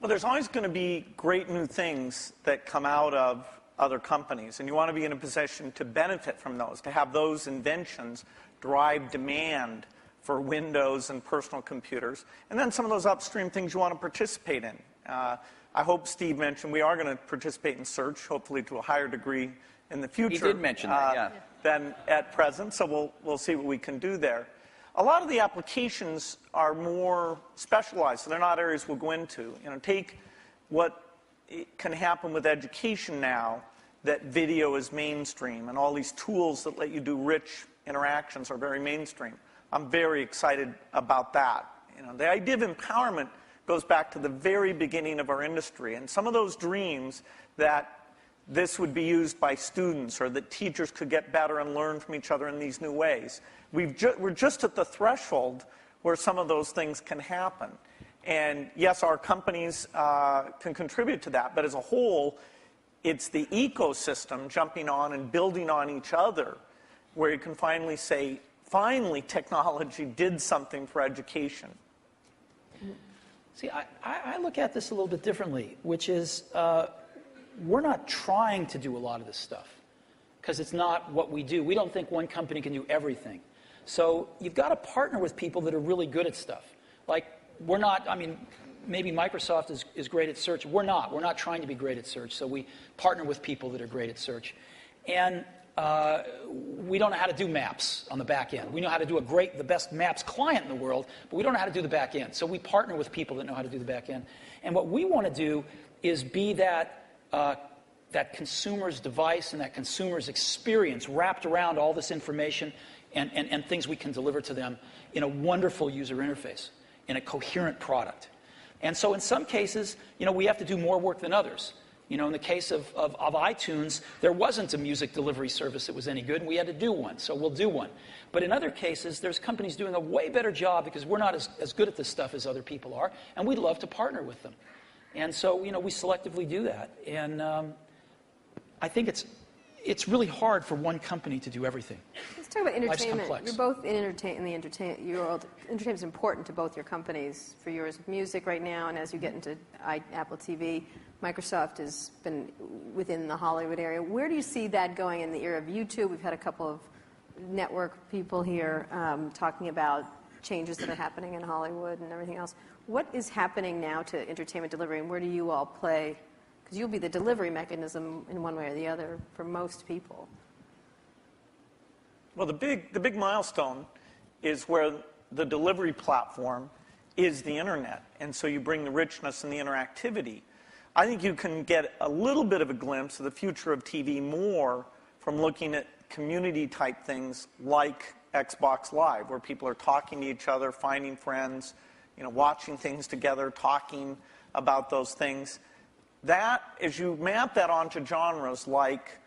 D: Well, there's always going to be great new things that come out of other companies, and you want to be in a position to benefit from those, to have those inventions drive demand for Windows and personal computers, and then some of those upstream things you want to participate in. I hope Steve mentioned we are going to participate in search, hopefully to a higher degree in the future.
A: He did mention that, yeah.
D: Than at present, so we'll see what we can do there. A lot of the applications are more specialized, so they're not areas we'll go into. Take what can happen with education now, that video is mainstream, and all these tools that let you do rich interactions are very mainstream. I'm very excited about that. The idea of empowerment goes back to the very beginning of our industry, and some of those dreams that this would be used by students, or that teachers could get better and learn from each other in these new ways. We're just at the threshold where some of those things can happen. And yes, our companies can contribute to that, but as a whole, it's the ecosystem jumping on and building on each other where you can finally say, finally technology did something for education.
C: See, I look at this a little bit differently, which is we're not trying to do a lot of this stuff because it's not what we do. We don't think one company can do everything. So you've got to partner with people that are really good at stuff. Like, we're not, maybe Microsoft is great at search. We're not. We're not trying to be great at search. So we partner with people that are great at search. And we don't know how to do maps on the back end. We know how to do the best maps client in the world, but we don't know how to do the back end. So we partner with people that know how to do the back end. And what we want to do is be that consumer's device and that consumer's experience wrapped around all this information and things we can deliver to them in a wonderful user interface, in a coherent product. And so in some cases, we have to do more work than others. In the case of iTunes, there wasn't a music delivery service that was any good, and we had to do one, so we'll do one. But in other cases, there's companies doing a way better job because we're not as good at this stuff as other people are, and we'd love to partner with them. And so, we selectively do that. And I think it's really hard for one company to do everything.
B: Let's talk about
C: Life's
B: entertainment.
C: complex.
B: You're both in the entertainment world. Entertainment is important to both your companies. For yours, music right now, and as you get into Apple TV, Microsoft has been within the Hollywood area. Where do you see that going in the era of YouTube? We've had a couple of network people here talking about changes that are happening in Hollywood and everything else. What is happening now to entertainment delivery, and where do you all play? Because you'll be the delivery mechanism in one way or the other for most people.
D: Well, the big milestone is where the delivery platform is the internet, and so you bring the richness and the interactivity. I think you can get a little bit of a glimpse of the future of TV more from looking at community type things like Xbox Live, where people are talking to each other, finding friends, watching things together, talking about those things. That, as you map that onto genres like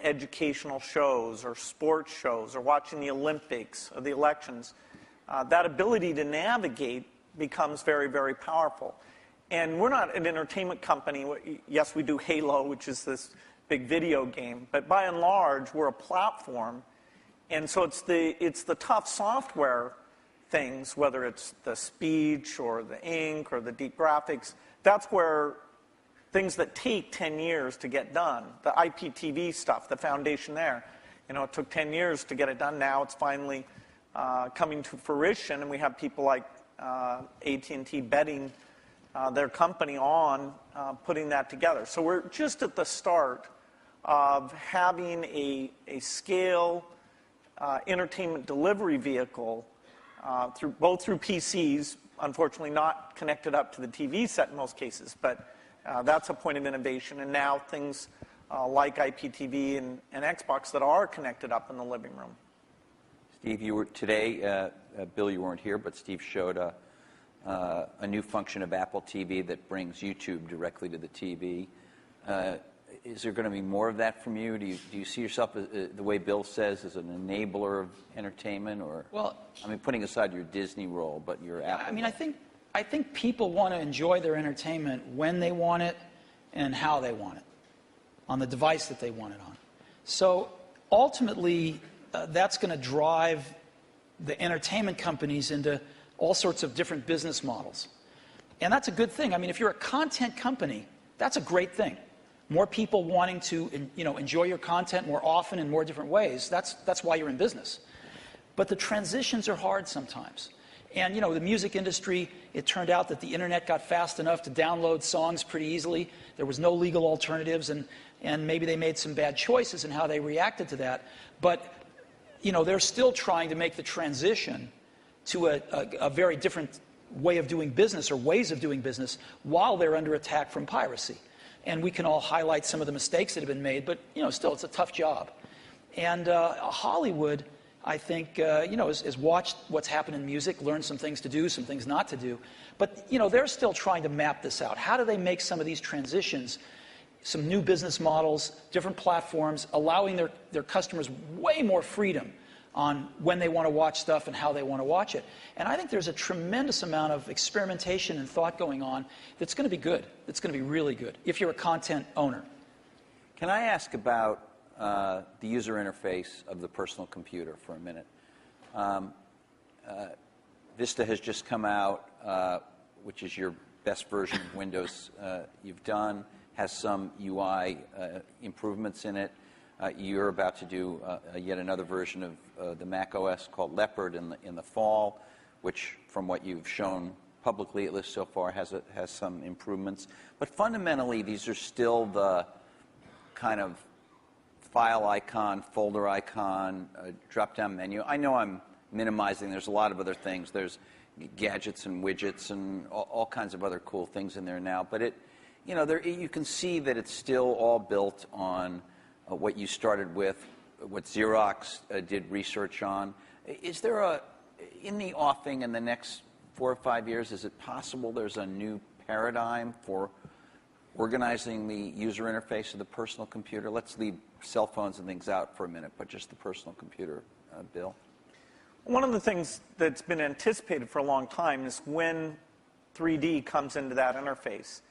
D: educational shows or sports shows or watching the Olympics or the elections, that ability to navigate becomes very, very powerful. And we're not an entertainment company. Yes, we do Halo, which is this big video game, but by and large, we're a platform. And so it's the tough software things, whether it's the speech or the ink or the deep graphics, that's where things that take 10 years to get done, the IPTV stuff, the foundation there, it took 10 years to get it done. Now it's finally coming to fruition, and we have people like AT&T betting their company on putting that together. So we're just at the start of having a scale entertainment delivery vehicle both through PCs, unfortunately not connected up to the TV set in most cases, but that's a point of innovation. And now things like IPTV and Xbox that are connected up in the living room.
A: Steve, you were today, Bill, you weren't here, but Steve showed a new function of Apple TV that brings YouTube directly to the TV. Is there going to be more of that from you? Do you see yourself, the way Bill says, as an enabler of entertainment? Or,
C: well,
A: putting aside your Disney role, but your Apple role.
C: I think people want to enjoy their entertainment when they want it and how they want it, on the device that they want it on. So ultimately, that's going to drive the entertainment companies into all sorts of different business models. And that's a good thing. If you're a content company, that's a great thing. More people wanting to enjoy your content more often in more different ways, that's why you're in business. But the transitions are hard sometimes. And the music industry, it turned out that the internet got fast enough to download songs pretty easily. There was no legal alternatives, and maybe they made some bad choices in how they reacted to that. But they're still trying to make the transition to a very different way of doing business or ways of doing business while they're under attack from piracy. And we can all highlight some of the mistakes that have been made, but still it's a tough job. And Hollywood, I think, has watched what's happened in music, learned some things to do, some things not to do. But they're still trying to map this out. How do they make some of these transitions, some new business models, different platforms, allowing their customers way more freedom on when they want to watch stuff and how they want to watch it. And I think there's a tremendous amount of experimentation and thought going on that's going to be good. That's going to be really good if you're a content owner.
A: Can I ask about the user interface of the personal computer for a minute? Vista has just come out, which is your best version of Windows you've done, has some UI improvements in it. You're about to do yet another version of the Mac OS called Leopard in the fall, which, from what you've shown publicly, at least so far, has some improvements. But fundamentally, these are still the kind of file icon, folder icon, drop-down menu. I know I'm minimizing. There's a lot of other things. There's gadgets and widgets and all kinds of other cool things in there now. But you can see that it's still all built on what you started with, what Xerox did research on. Is there in the offing in the next 4 or 5 years, is it possible there's a new paradigm for organizing the user interface of the personal computer? Let's leave cell phones and things out for a minute, but just the personal computer, Bill.
D: One of the things that's been anticipated for a long time is when 3D comes into that interface.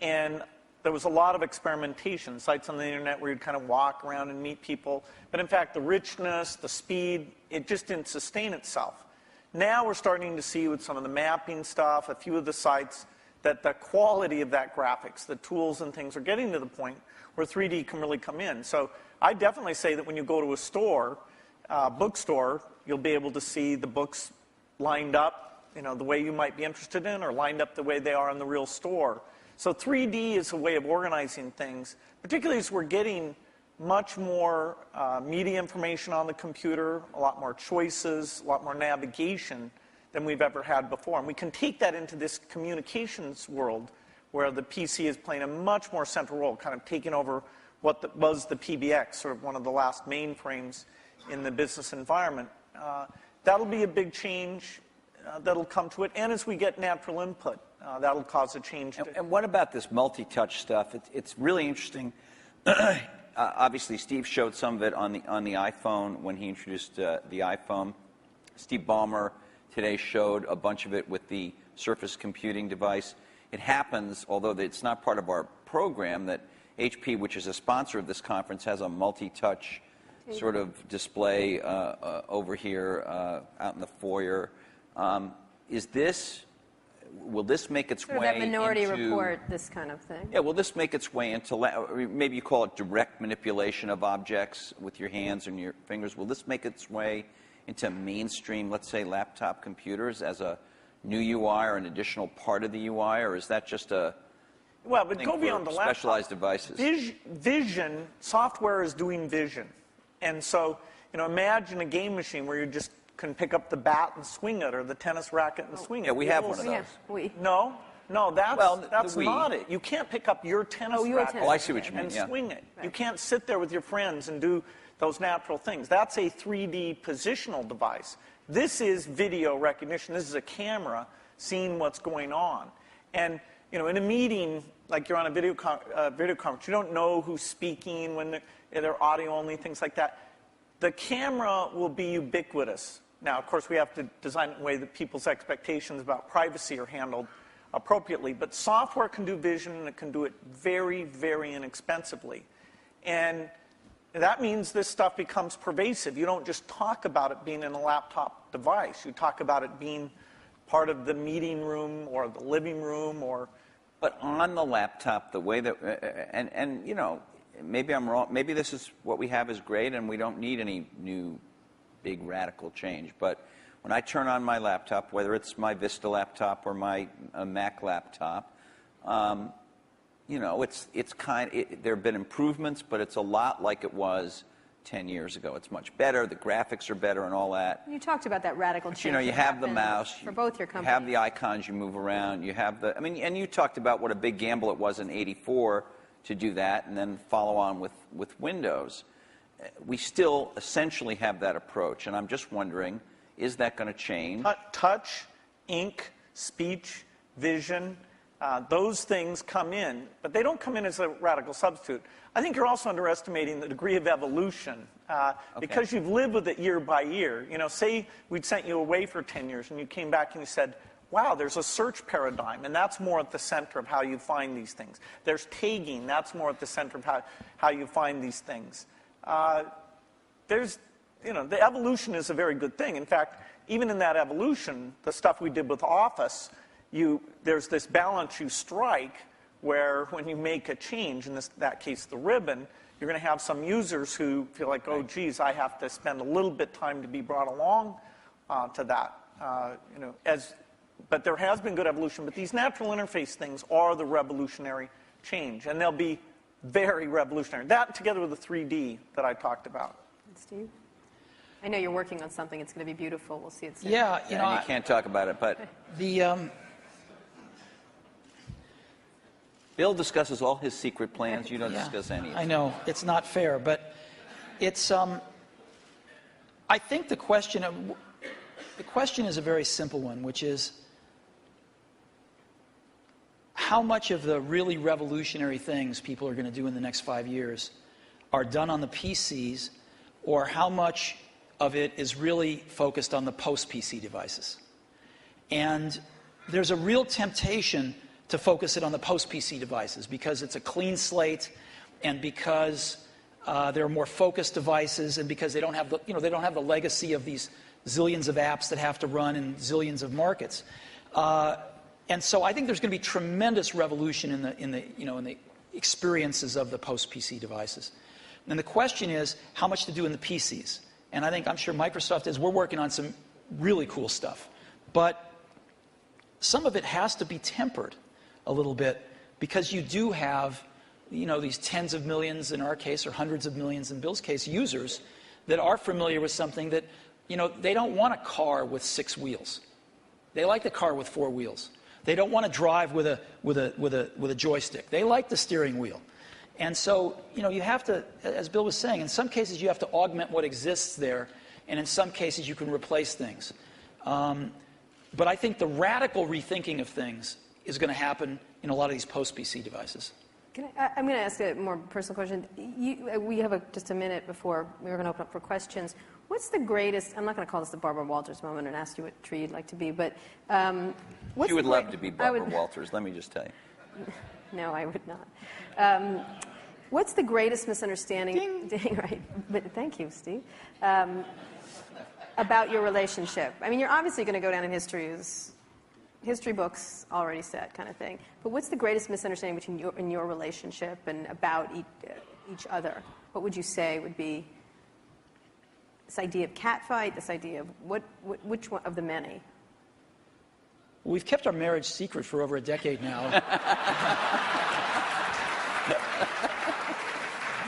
D: And there was a lot of experimentation, sites on the internet where you'd kind of walk around and meet people. But in fact, the richness, the speed, it just didn't sustain itself. Now we're starting to see with some of the mapping stuff, a few of the sites, that the quality of that graphics, the tools and things are getting to the point where 3D can really come in. So I definitely say that when you go to a store, bookstore, you'll be able to see the books lined up, the way you might be interested in, or lined up the way they are in the real store. So 3D is a way of organizing things, particularly as we're getting much more media information on the computer, a lot more choices, a lot more navigation than we've ever had before. And we can take that into this communications world where the PC is playing a much more central role, kind of taking over what was the PBX, sort of one of the last mainframes in the business environment. That'll be a big change that'll come to it. And as we get natural input, that'll cause a change.
A: And what about this multi-touch stuff? It's really interesting. Obviously, Steve showed some of it on the iPhone when he introduced the iPhone. Steve Ballmer today showed a bunch of it with the Surface computing device. It happens, although it's not part of our program, that HP, which is a sponsor of this conference, has a multi-touch sort of display over here out in the foyer. Will this make its
B: Sort of
A: way
B: that Minority
A: into,
B: Report, this kind of thing.
A: Yeah, will this make its way into, maybe you call it direct manipulation of objects with your hands and your fingers. Will this make its way into mainstream, let's say, laptop computers as a new UI or an additional part of the UI, or is that just a
D: well, but
A: thing
D: go
A: for
D: beyond the laptop.
A: specialized devices?
D: Vision, software is doing vision. And so, imagine a game machine where you just can pick up the bat and swing it, or the tennis racket and swing it.
A: Yeah, we have one of those.
B: Yeah,
D: No, that's
A: the Wii.
D: not it. You can't pick up your tennis racket
A: Oh, I see what you mean,
D: and
A: yeah.
D: swing it.
B: Right.
D: You can't sit there with your friends and do those natural things. That's a 3D positional device. This is video recognition. This is a camera seeing what's going on. And, in a meeting, like you're on a video conference, you don't know who's speaking when they're audio only, things like that. The camera will be ubiquitous. Now, of course, we have to design it in a way that people's expectations about privacy are handled appropriately. But software can do vision, and it can do it very, very inexpensively. And that means this stuff becomes pervasive. You don't just talk about it being in a laptop device. You talk about it being part of the meeting room or the living room or...
A: But on the laptop, the way that, and maybe I'm wrong, maybe this is what we have is great and we don't need any new big radical change. But when I turn on my laptop, whether it's my Vista laptop or my Mac laptop, it's there have been improvements, but it's a lot like it was 10 years ago. It's much better. The graphics are better and all that.
B: You talked about that radical change.
A: You have the mouse.
B: For both your companies.
A: You have the icons you move around. You have and you talked about what a big gamble it was in '84 to do that and then follow on with Windows. We still essentially have that approach, and I'm just wondering, is that going to change?
D: Touch, ink, speech, vision, those things come in, but they don't come in as a radical substitute. I think you're also underestimating the degree of evolution because you've lived with it year by year. Say we'd sent you away for 10 years and you came back and you said, wow, there's a search paradigm, and that's more at the center of how you find these things. There's tagging, that's more at the center of how you find these things. The evolution is a very good thing. In fact, even in that evolution, the stuff we did with Office, there's this balance you strike where when you make a change, in that case the ribbon, you're going to have some users who feel like, oh, geez, I have to spend a little bit time to be brought along to that. But there has been good evolution. But these natural interface things are the revolutionary change, and they'll be very revolutionary. That together with the 3D that I talked about.
B: Steve? I know you're working on something. It's going to be beautiful. We'll see it soon.
C: Yeah,
A: And you can't talk about it, but Bill discusses all his secret plans. You don't discuss any of
C: I
A: them.
C: know, it's not fair, but it's, I think the question is a very simple one, which is, how much of the really revolutionary things people are going to do in the next 5 years are done on the PCs, or how much of it is really focused on the post-PC devices? And there's a real temptation to focus it on the post-PC devices because it's a clean slate, and because there are more focused devices, and because they don't have the legacy of these zillions of apps that have to run in zillions of markets. And so I think there's going to be tremendous revolution in the experiences of the post-PC devices. And the question is how much to do in the PCs. And I'm sure Microsoft is. We're working on some really cool stuff, but some of it has to be tempered a little bit because you do have, these tens of millions in our case, or hundreds of millions in Bill's case, users that are familiar with something that, they don't want a car with 6 wheels. They like the car with 4 wheels. They don't want to drive with a joystick. They like the steering wheel. And so, you have to, as Bill was saying, in some cases you have to augment what exists there, and in some cases you can replace things. But I think the radical rethinking of things is going to happen in a lot of these post-PC devices.
B: I'm going to ask a more personal question. We have just a minute before we're going to open up for questions. What's the greatest, I'm not going to call this the Barbara Walters moment and ask you what tree you'd like to be, but what's
A: You would
B: the
A: love to be Barbara
B: would,
A: Walters, let me just tell you.
B: No, I would not. What's the greatest misunderstanding? Ding. Right. But thank you, Steve. About your relationship. I mean, you're obviously going to go down in history as history books already said kind of thing. But what's the greatest misunderstanding between your relationship and about each other? What would you say would be this idea of catfight? This idea of which one of the many?
C: We've kept our marriage secret for over a decade now.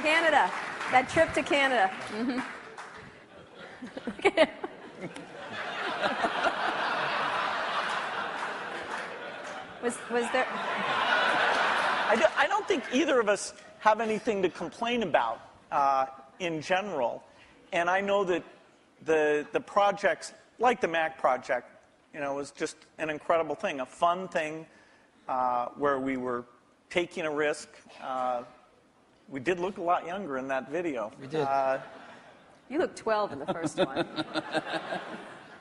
B: Canada. That trip to Canada. Mm-hmm. Was there?
D: I don't think either of us have anything to complain about in general. And I know that the projects, like the Mac project, was just an incredible thing, a fun thing where we were taking a risk. We did look a lot younger in that video.
C: We did.
B: You looked 12 in the first one.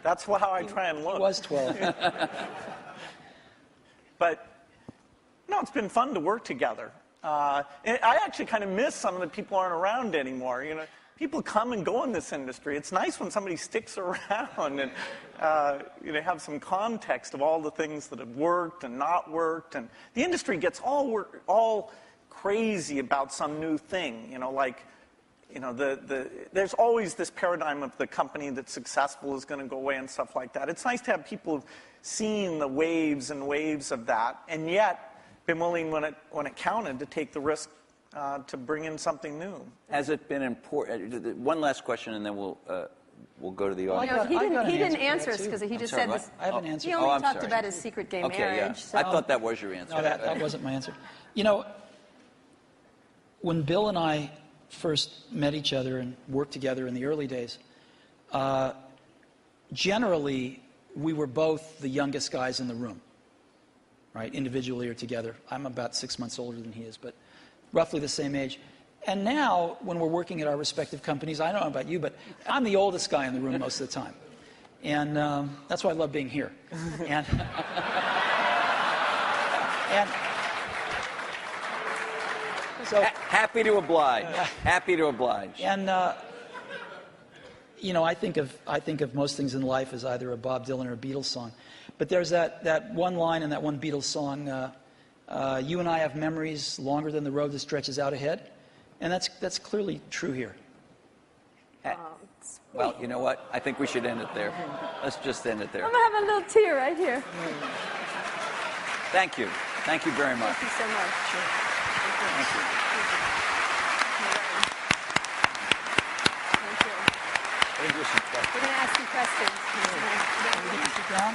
D: That's how I try and look.
C: He was 12.
D: But, it's been fun to work together. And I actually kind of miss some of the people aren't around anymore. People come and go in this industry. It's nice when somebody sticks around and have some context of all the things that have worked and not worked. And the industry gets all crazy about some new thing. There's always this paradigm of the company that's successful is going to go away and stuff like that. It's nice to have people seeing the waves and waves of that, and yet been willing when it counted to take the risk to bring in something new.
A: Has it been important? One last question, and then we'll go to the audience.
B: He didn't answer us because he just said this.
C: I have an answer.
B: He only talked about his secret gay marriage.
A: Yeah.
B: So.
A: I thought that was your answer.
C: No, that wasn't my answer. When Bill and I first met each other and worked together in the early days, generally we were both the youngest guys in the room, right? Individually or together. I'm about 6 months older than he is, but roughly the same age. And now, when we're working at our respective companies, I don't know about you, but I'm the oldest guy in the room most of the time. And that's why I love being here. And so
A: happy to oblige. Happy to oblige.
C: And I think of most things in life as either a Bob Dylan or a Beatles song. But there's that one line in that one Beatles song, you and I have memories longer than the road that stretches out ahead. And that's clearly true here.
A: Well, you know what? I think we should end it there. Let's just end it there.
B: I'm having a little tear right here.
A: Thank you. Thank you very much.
B: Thank you so much.
C: Sure.
A: Thank you.
B: We're going to ask some questions.
C: Sit down.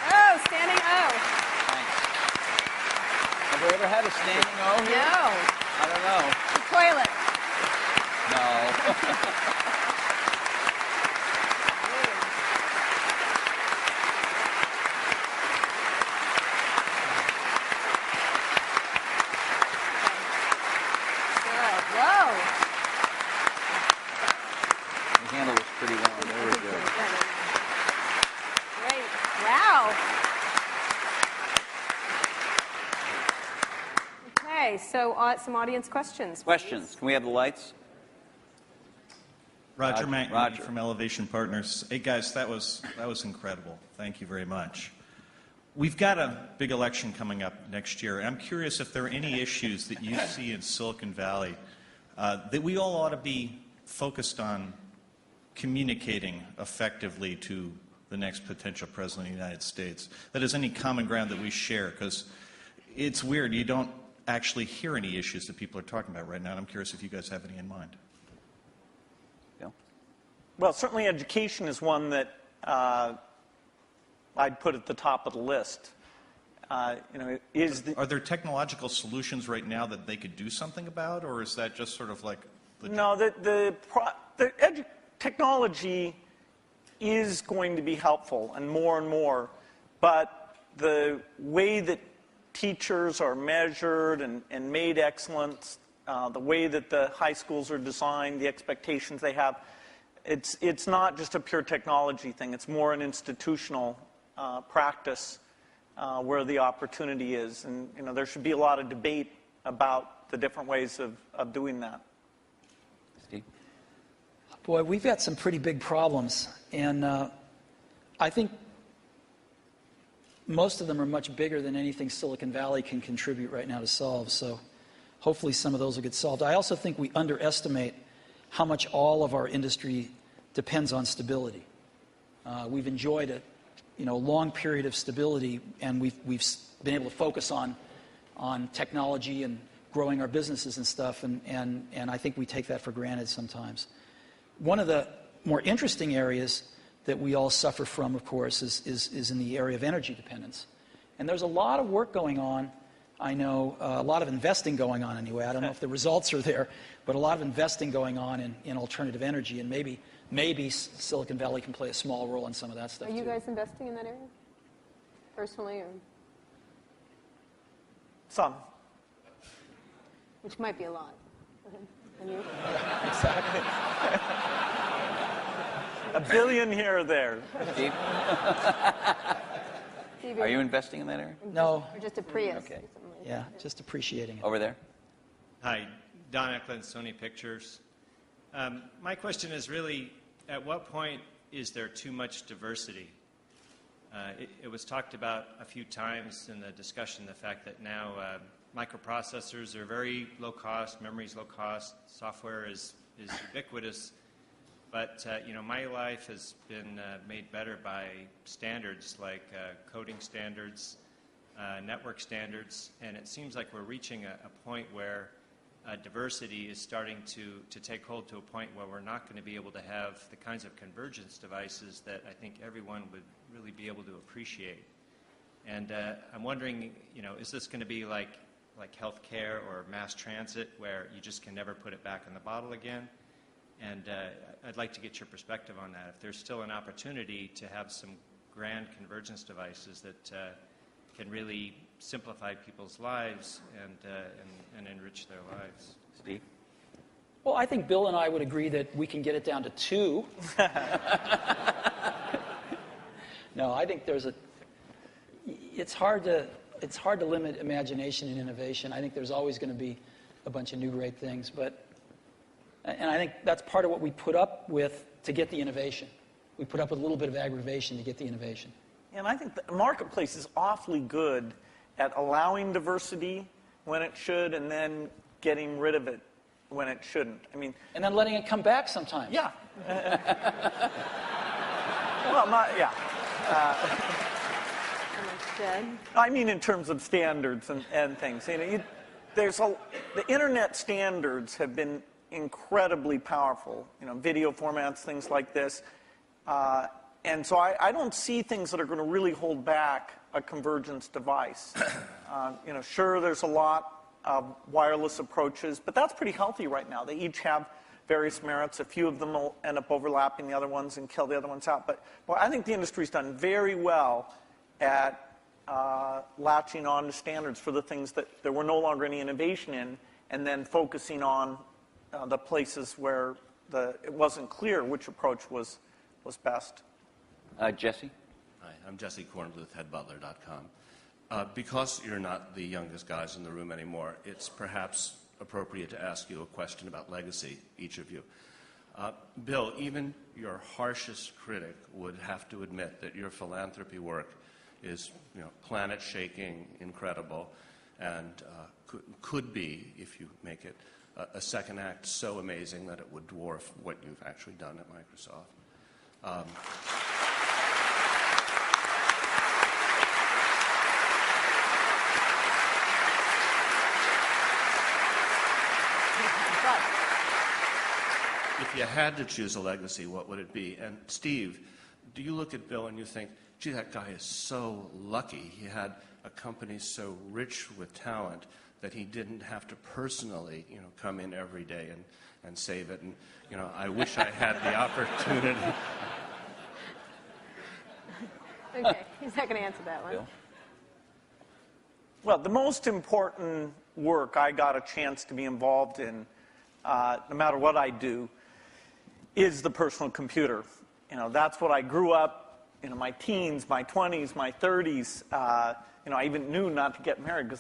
B: Oh, standing O.
A: Thanks. Have we ever had a standing O here?
B: No.
A: I don't know.
B: The toilet.
A: No.
B: Whoa.
A: You handled this pretty well. There we go.
B: Great. Wow. Okay, so some audience questions.
A: Questions? Can we have the lights?
E: Roger
A: Roger.
E: McNamee from Elevation Partners. Hey guys, that was incredible. Thank you very much. We've got a big election coming up next year. I'm curious if there are any issues that you see in Silicon Valley that we all ought to be focused on communicating effectively to the next potential president of the United States. That is, any common ground that we share, because it's weird. You don't actually hear any issues that people are talking about right now, and I'm curious if you guys have any in mind.
A: Yeah.
D: Well, certainly education is one that I'd put at the top of the list.
E: Are there technological solutions right now that they could do something about, or is that just sort of like
D: No, technology is going to be helpful and more, but the way that teachers are measured and made excellent, the way that the high schools are designed, the expectations they have, it's not just a pure technology thing. It's more an institutional practice where the opportunity is. And there should be a lot of debate about the different ways of doing that.
A: Steve?
C: Boy, we've got some pretty big problems, and I think most of them are much bigger than anything Silicon Valley can contribute right now to solve, so hopefully some of those will get solved. I also think we underestimate how much all of our industry depends on stability. We've enjoyed a long period of stability, and we've been able to focus on technology and growing our businesses and stuff, and I think we take that for granted sometimes. One of the more interesting areas that we all suffer from, of course, is in the area of energy dependence. And there's a lot of work going on, I know, a lot of investing going on anyway. I don't know if the results are there, but a lot of investing going on in alternative energy, and maybe Silicon Valley can play a small role in some of that stuff,
B: Are you
C: too.
B: guys investing in that area? Personally, or
D: Some.
B: which might be a lot. And you?
D: Exactly. $1 billion here or there.
A: Steve?
B: Steve,
A: Are you investing in that area?
C: No.
B: Or just a Prius?
A: Okay.
B: Or something like
C: Yeah,
B: that?
C: just appreciating it.
A: Over there?
F: Hi, Don Eklund, Sony Pictures. My question is really, at what point is there too much diversity? It was talked about a few times in the discussion, the fact that now microprocessors are very low cost, memory's low cost, software is ubiquitous. But my life has been made better by standards like coding standards, network standards, and it seems like we're reaching a point where diversity is starting to take hold to a point where we're not going to be able to have the kinds of convergence devices that I think everyone would really be able to appreciate. And I'm wondering, is this going to be like healthcare or mass transit, where you just can never put it back in the bottle again? And I'd like to get your perspective on that. If there's still an opportunity to have some grand convergence devices that can really simplify people's lives and enrich their lives.
A: Steve?
C: Well, I think Bill and I would agree that we can get it down to 2. No, I think it's hard to limit imagination and innovation. I think there's always going to be a bunch of new great things, and I think that's part of what we put up with to get the innovation. We put up with a little bit of aggravation to get the innovation.
D: And I think the marketplace is awfully good at allowing diversity when it should and then getting rid of it when it shouldn't.
C: And then letting it come back sometimes.
D: Yeah. Well, yeah. I mean in terms of standards and things. The internet standards have been incredibly powerful. Video formats, things like this. And so I don't see things that are going to really hold back a convergence device. Sure, there's a lot of wireless approaches, but that's pretty healthy right now. They each have various merits. A few of them will end up overlapping the other ones and kill the other ones out. But I think the industry's done very well at latching on to standards for the things that there were no longer any innovation in, and then focusing on the places where it wasn't clear which approach was best.
A: Jesse?
G: Hi, I'm Jesse Kornbluth, headbutler.com. Because you're not the youngest guys in the room anymore, it's perhaps appropriate to ask you a question about legacy, each of you. Bill, even your harshest critic would have to admit that your philanthropy work is planet-shaking, incredible, and could be, if you make it, a second act so amazing that it would dwarf what you've actually done at Microsoft. If you had to choose a legacy, what would it be? And Steve, do you look at Bill and you think, gee, that guy is so lucky. He had a company so rich with talent that he didn't have to personally, come in every day and save it. And, I wish I had the opportunity.
B: Okay, he's not going to answer that one.
C: Bill?
D: Well, the most important work I got a chance to be involved in, no matter what I do, is the personal computer. That's what I grew up, my teens, my 20s, my 30s. I even knew not to get married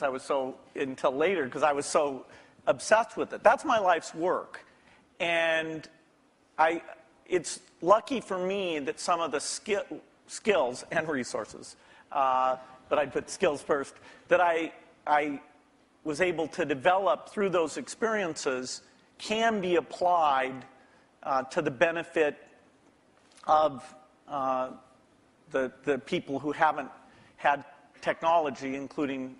D: until later because I was so obsessed with it. That's my life's work. And it's lucky for me that some of the skills and resources, but I'd put skills first, that I was able to develop through those experiences can be applied to the benefit of the people who haven't had technology, including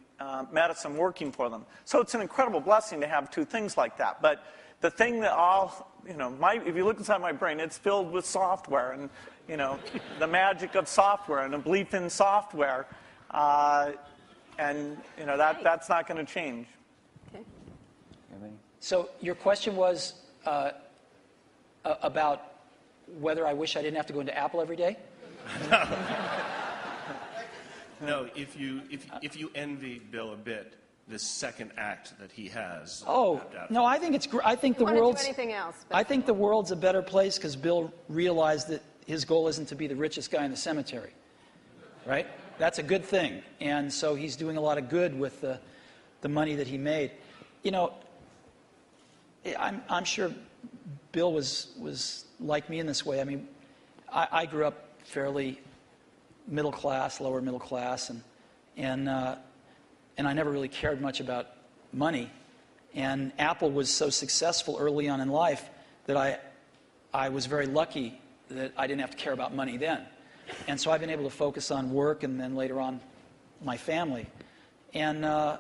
D: medicine, working for them. So it's an incredible blessing to have two things like that. But the thing that if you look inside my brain, it's filled with software and, the magic of software and a belief in software. And, that's not going to change.
B: Okay.
C: So your question was about whether I wish I didn't have to go into Apple every day?
G: No, if you envy Bill a bit, this second act that he has.
C: Oh, no, I think it's I think the
B: Want to do
C: world's
B: anything else?
C: I think the world's a better place because Bill realized that his goal isn't to be the richest guy in the cemetery, right? That's a good thing, and so he's doing a lot of good with the money that he made. I'm sure Bill was like me in this way. I mean, I grew up fairly middle class, lower middle class, and I never really cared much about money. And Apple was so successful early on in life that I was very lucky that I didn't have to care about money then. And so I've been able to focus on work and then later on my family. And I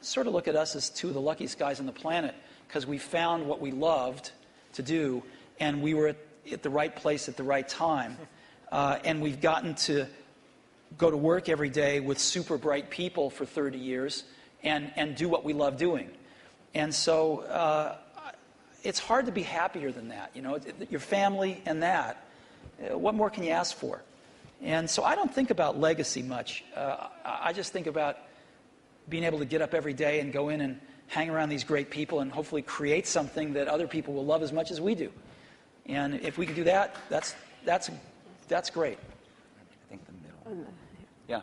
C: sort of look at us as two of the luckiest guys on the planet because we found what we loved to do and we were at the right place at the right time. And we've gotten to go to work every day with super bright people for 30 years and do what we love doing. And so it's hard to be happier than that. Your family and that. What more can you ask for? And so I don't think about legacy much. I just think about being able to get up every day and go in and hang around these great people and hopefully create something that other people will love as much as we do. And if we can do that, that's great.
A: I think the middle. Yeah.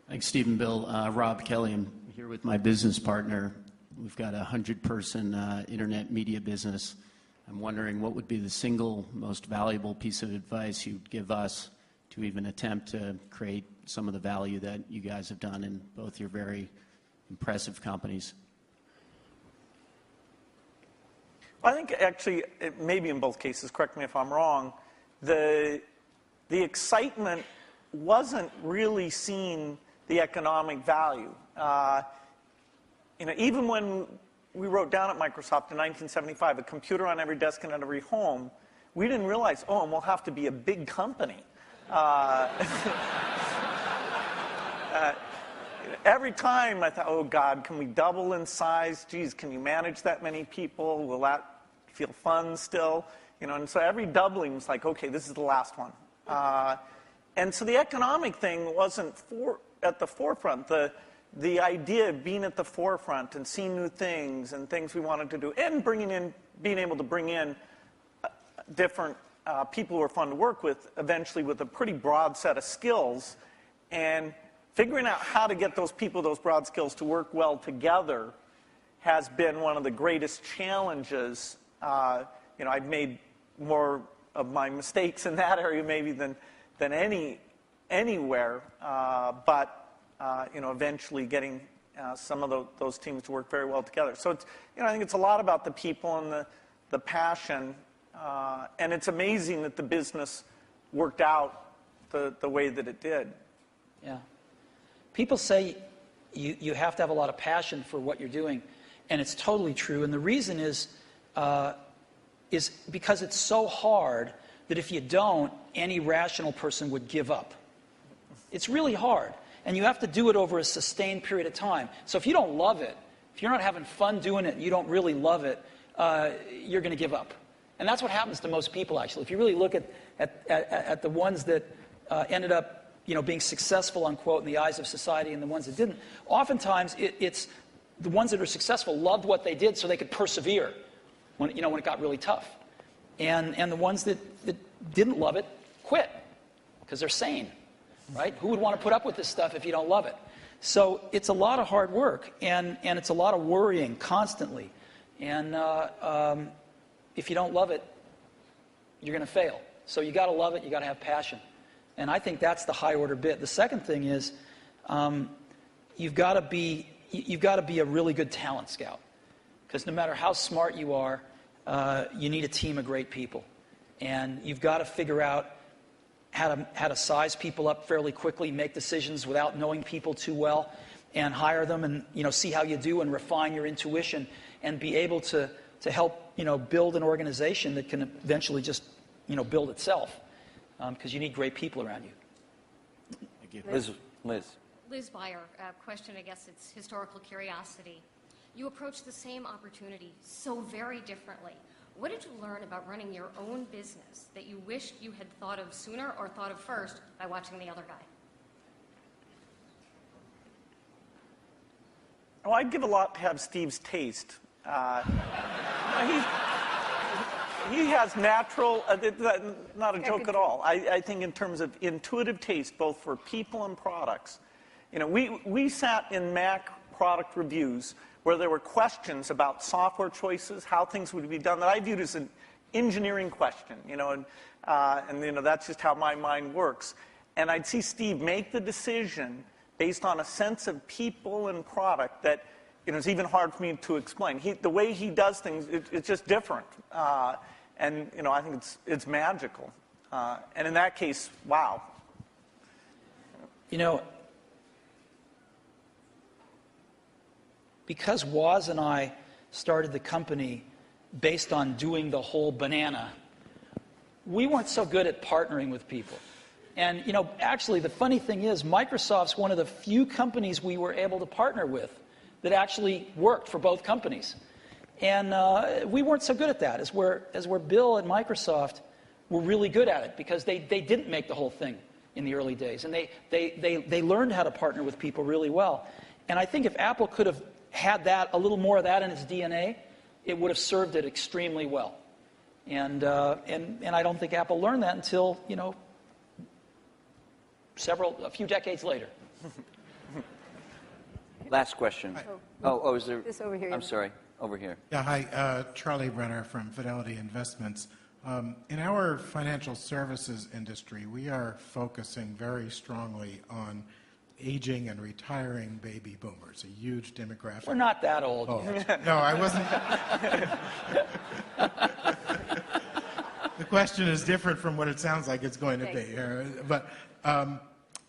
H: Thanks, Steve and Bill. Rob Kelly. I'm here with my business partner. We've got a 100-person internet media business. I'm wondering what would be the single most valuable piece of advice you'd give us to even attempt to create some of the value that you guys have done in both your very impressive companies.
D: I think actually, maybe in both cases, correct me if I'm wrong, the excitement wasn't really seeing the economic value. Even when we wrote down at Microsoft in 1975, a computer on every desk and at every home, we didn't realize, and we'll have to be a big company. Every time I thought, oh God, can we double in size? Geez, can you manage that many people? Will that feel fun still? And so every doubling was like, okay, this is the last one. And so the economic thing wasn't at the forefront. The idea of being at the forefront and seeing new things and things we wanted to do, and being able to bring in different people who are fun to work with, eventually with a pretty broad set of skills, and figuring out how to get those people, those broad skills, to work well together has been one of the greatest challenges. I've made more of my mistakes in that area maybe than anywhere, but eventually getting some of those teams to work very well together. So it's, I think it's a lot about the people and the passion, and it's amazing that the business worked out the way that it did.
C: Yeah. People say you have to have a lot of passion for what you're doing, and it's totally true. And the reason is because it's so hard that if you don't, any rational person would give up. It's really hard, and you have to do it over a sustained period of time. So if you don't love it, if you're not having fun doing it and you don't really love it, you're going to give up. And that's what happens to most people, actually. If you really look at the ones that ended up being successful, unquote, in the eyes of society and the ones that didn't, oftentimes it's the ones that are successful loved what they did so they could persevere when it got really tough. And the ones that didn't love it quit because they're sane, right? Who would want to put up with this stuff if you don't love it? So it's a lot of hard work, and it's a lot of worrying constantly. And if you don't love it, you're going to fail. So you got to love it. You got to have passion. And I think that's the high order bit. The second thing is you've got to be a really good talent scout, because no matter how smart you are, you need a team of great people, and you've got to figure out how to size people up fairly quickly, make decisions without knowing people too well, and hire them, and see how you do, and refine your intuition, and be able to help build an organization that can eventually just build itself, because you need great people around you.
A: Thank you.
I: Liz Beyer, question, I guess it's historical curiosity. You approached the same opportunity so very differently. What did you learn about running your own business that you wished you had thought of sooner or thought of first by watching the other guy?
D: Well, I'd give a lot to have Steve's taste. He has natural, not a joke at all. I think in terms of intuitive taste, both for people and products. We sat in Mac product reviews where there were questions about software choices, how things would be done, that I viewed as an engineering question, and that's just how my mind works. And I'd see Steve make the decision based on a sense of people and product that, it's even hard for me to explain. The way he does things, it's just different. And I think it's magical. And in that case, wow.
C: Because Woz and I started the company based on doing the whole banana, we weren't so good at partnering with people. And, actually, the funny thing is, Microsoft's one of the few companies we were able to partner with that actually worked for both companies. And we weren't so good at that, as where Bill and Microsoft were really good at it, because they didn't make the whole thing in the early days. And they learned how to partner with people really well. And I think if Apple could have had a little more of that in its DNA, it would have served it extremely well. And I don't think Apple learned that until, a few decades later.
A: Last question. Is there?
B: This over here.
A: I'm sorry. Over here.
J: Yeah, hi. Charlie Brenner from Fidelity Investments. In our financial services industry, we are focusing very strongly on aging and retiring baby boomers, a huge demographic.
C: We're not that old yet.
J: No, I wasn't. The question is different from what it sounds like it's going to be. But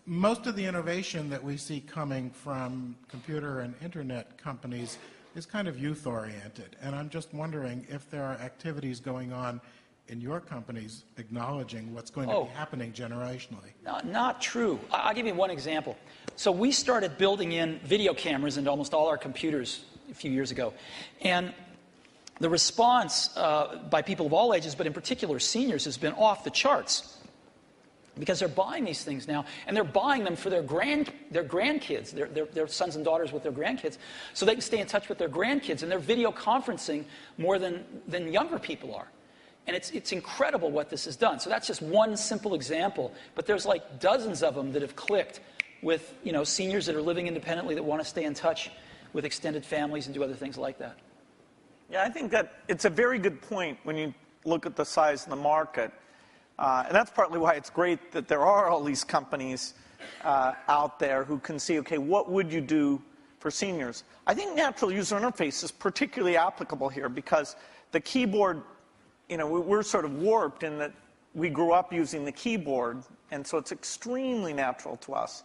J: most of the innovation that we see coming from computer and internet companies is kind of youth-oriented. And I'm just wondering if there are activities going on in your companies acknowledging what's going to be happening generationally.
C: Not true. I'll give you one example. So we started building in video cameras into almost all our computers a few years ago. And the response by people of all ages, but in particular seniors, has been off the charts. Because they're buying these things now, and they're buying them for their grandkids, their sons and daughters with their grandkids, so they can stay in touch with their grandkids, and they're video conferencing more than younger people are. And it's incredible what this has done. So that's just one simple example, but there's like dozens of them that have clicked with seniors that are living independently that want to stay in touch with extended families and do other things like that.
D: Yeah, I think that it's a very good point when you look at the size of the market. And that's partly why it's great that there are all these companies out there who can see, okay, what would you do for seniors? I think natural user interface is particularly applicable here because the keyboard, we're sort of warped in that we grew up using the keyboard, and so it's extremely natural to us.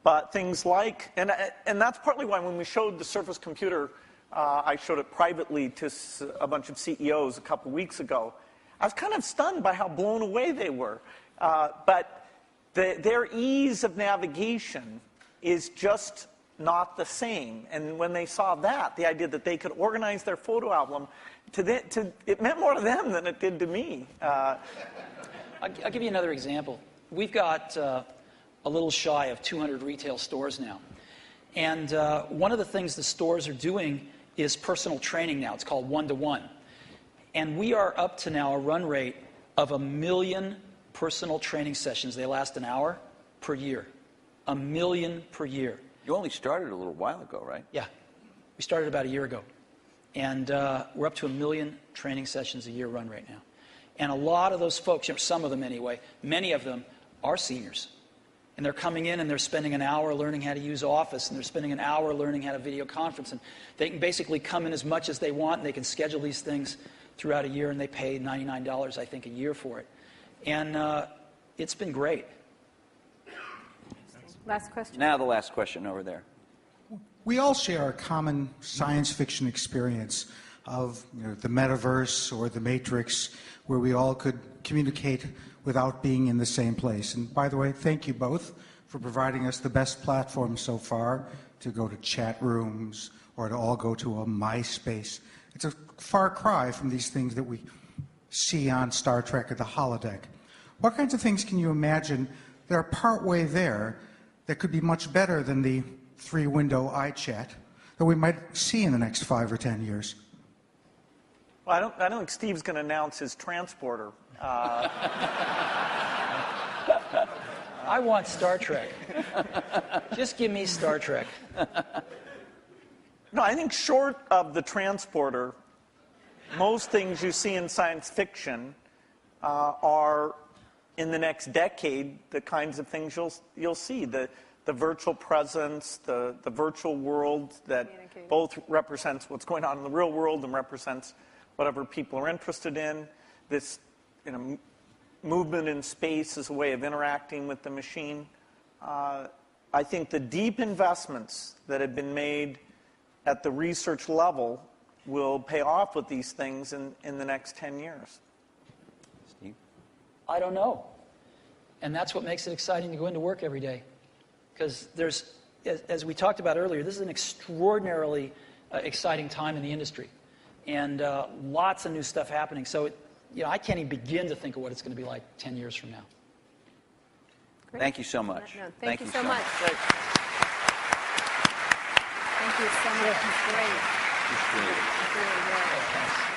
D: But things like, and that's partly why when we showed the Surface Computer, I showed it privately to a bunch of CEOs a couple weeks ago. I was kind of stunned by how blown away they were. But their ease of navigation is just not the same. And when they saw that, the idea that they could organize their photo album, it meant more to them than it did to me.
C: I'll give you another example. We've got a little shy of 200 retail stores now. And one of the things the stores are doing is personal training now. It's called one-to-one. And we are up to now a run rate of 1 million personal training sessions. They last an hour per year. 1 million per year.
A: You only started a little while ago, right?
C: Yeah. We started about a year ago. And we're up to 1 million training sessions a year run right now. And a lot of those folks, some of them anyway, many of them are seniors. And they're coming in and they're spending an hour learning how to use Office, and they're spending an hour learning how to video conference. And they can basically come in as much as they want, and they can schedule these things throughout a year, and they pay $99, I think, a year for it. And it's been great.
B: Last question.
A: Now the last question over there.
K: We all share a common science fiction experience of the metaverse or the Matrix, where we all could communicate without being in the same place. And by the way, thank you both for providing us the best platform so far to go to chat rooms or to all go to a MySpace. It's a far cry from these things that we see on Star Trek or the holodeck. What kinds of things can you imagine that are partway there that could be much better than the 3-window iChat that we might see in the next 5 or 10 years?
D: Well, I don't think Steve's going to announce his transporter.
C: I want Star Trek. Just give me Star Trek.
D: No, I think short of the transporter, most things you see in science fiction are, in the next decade, the kinds of things you'll see. The virtual presence, the virtual world that both represents what's going on in the real world and represents whatever people are interested in. This movement in space as a way of interacting with the machine. I think the deep investments that have been made at the research level will pay off with these things in the next 10 years.
A: Steve?
C: I don't know. And that's what makes it exciting to go into work every day. Because there's, as we talked about earlier, this is an extraordinarily exciting time in the industry. And lots of new stuff happening. So, I can't even begin to think of what it's going to be like 10 years from now.
B: Great.
A: Thank you so much.
B: No, thank you so much. Thank you so much. It's great.
A: It's great.
B: It's really good.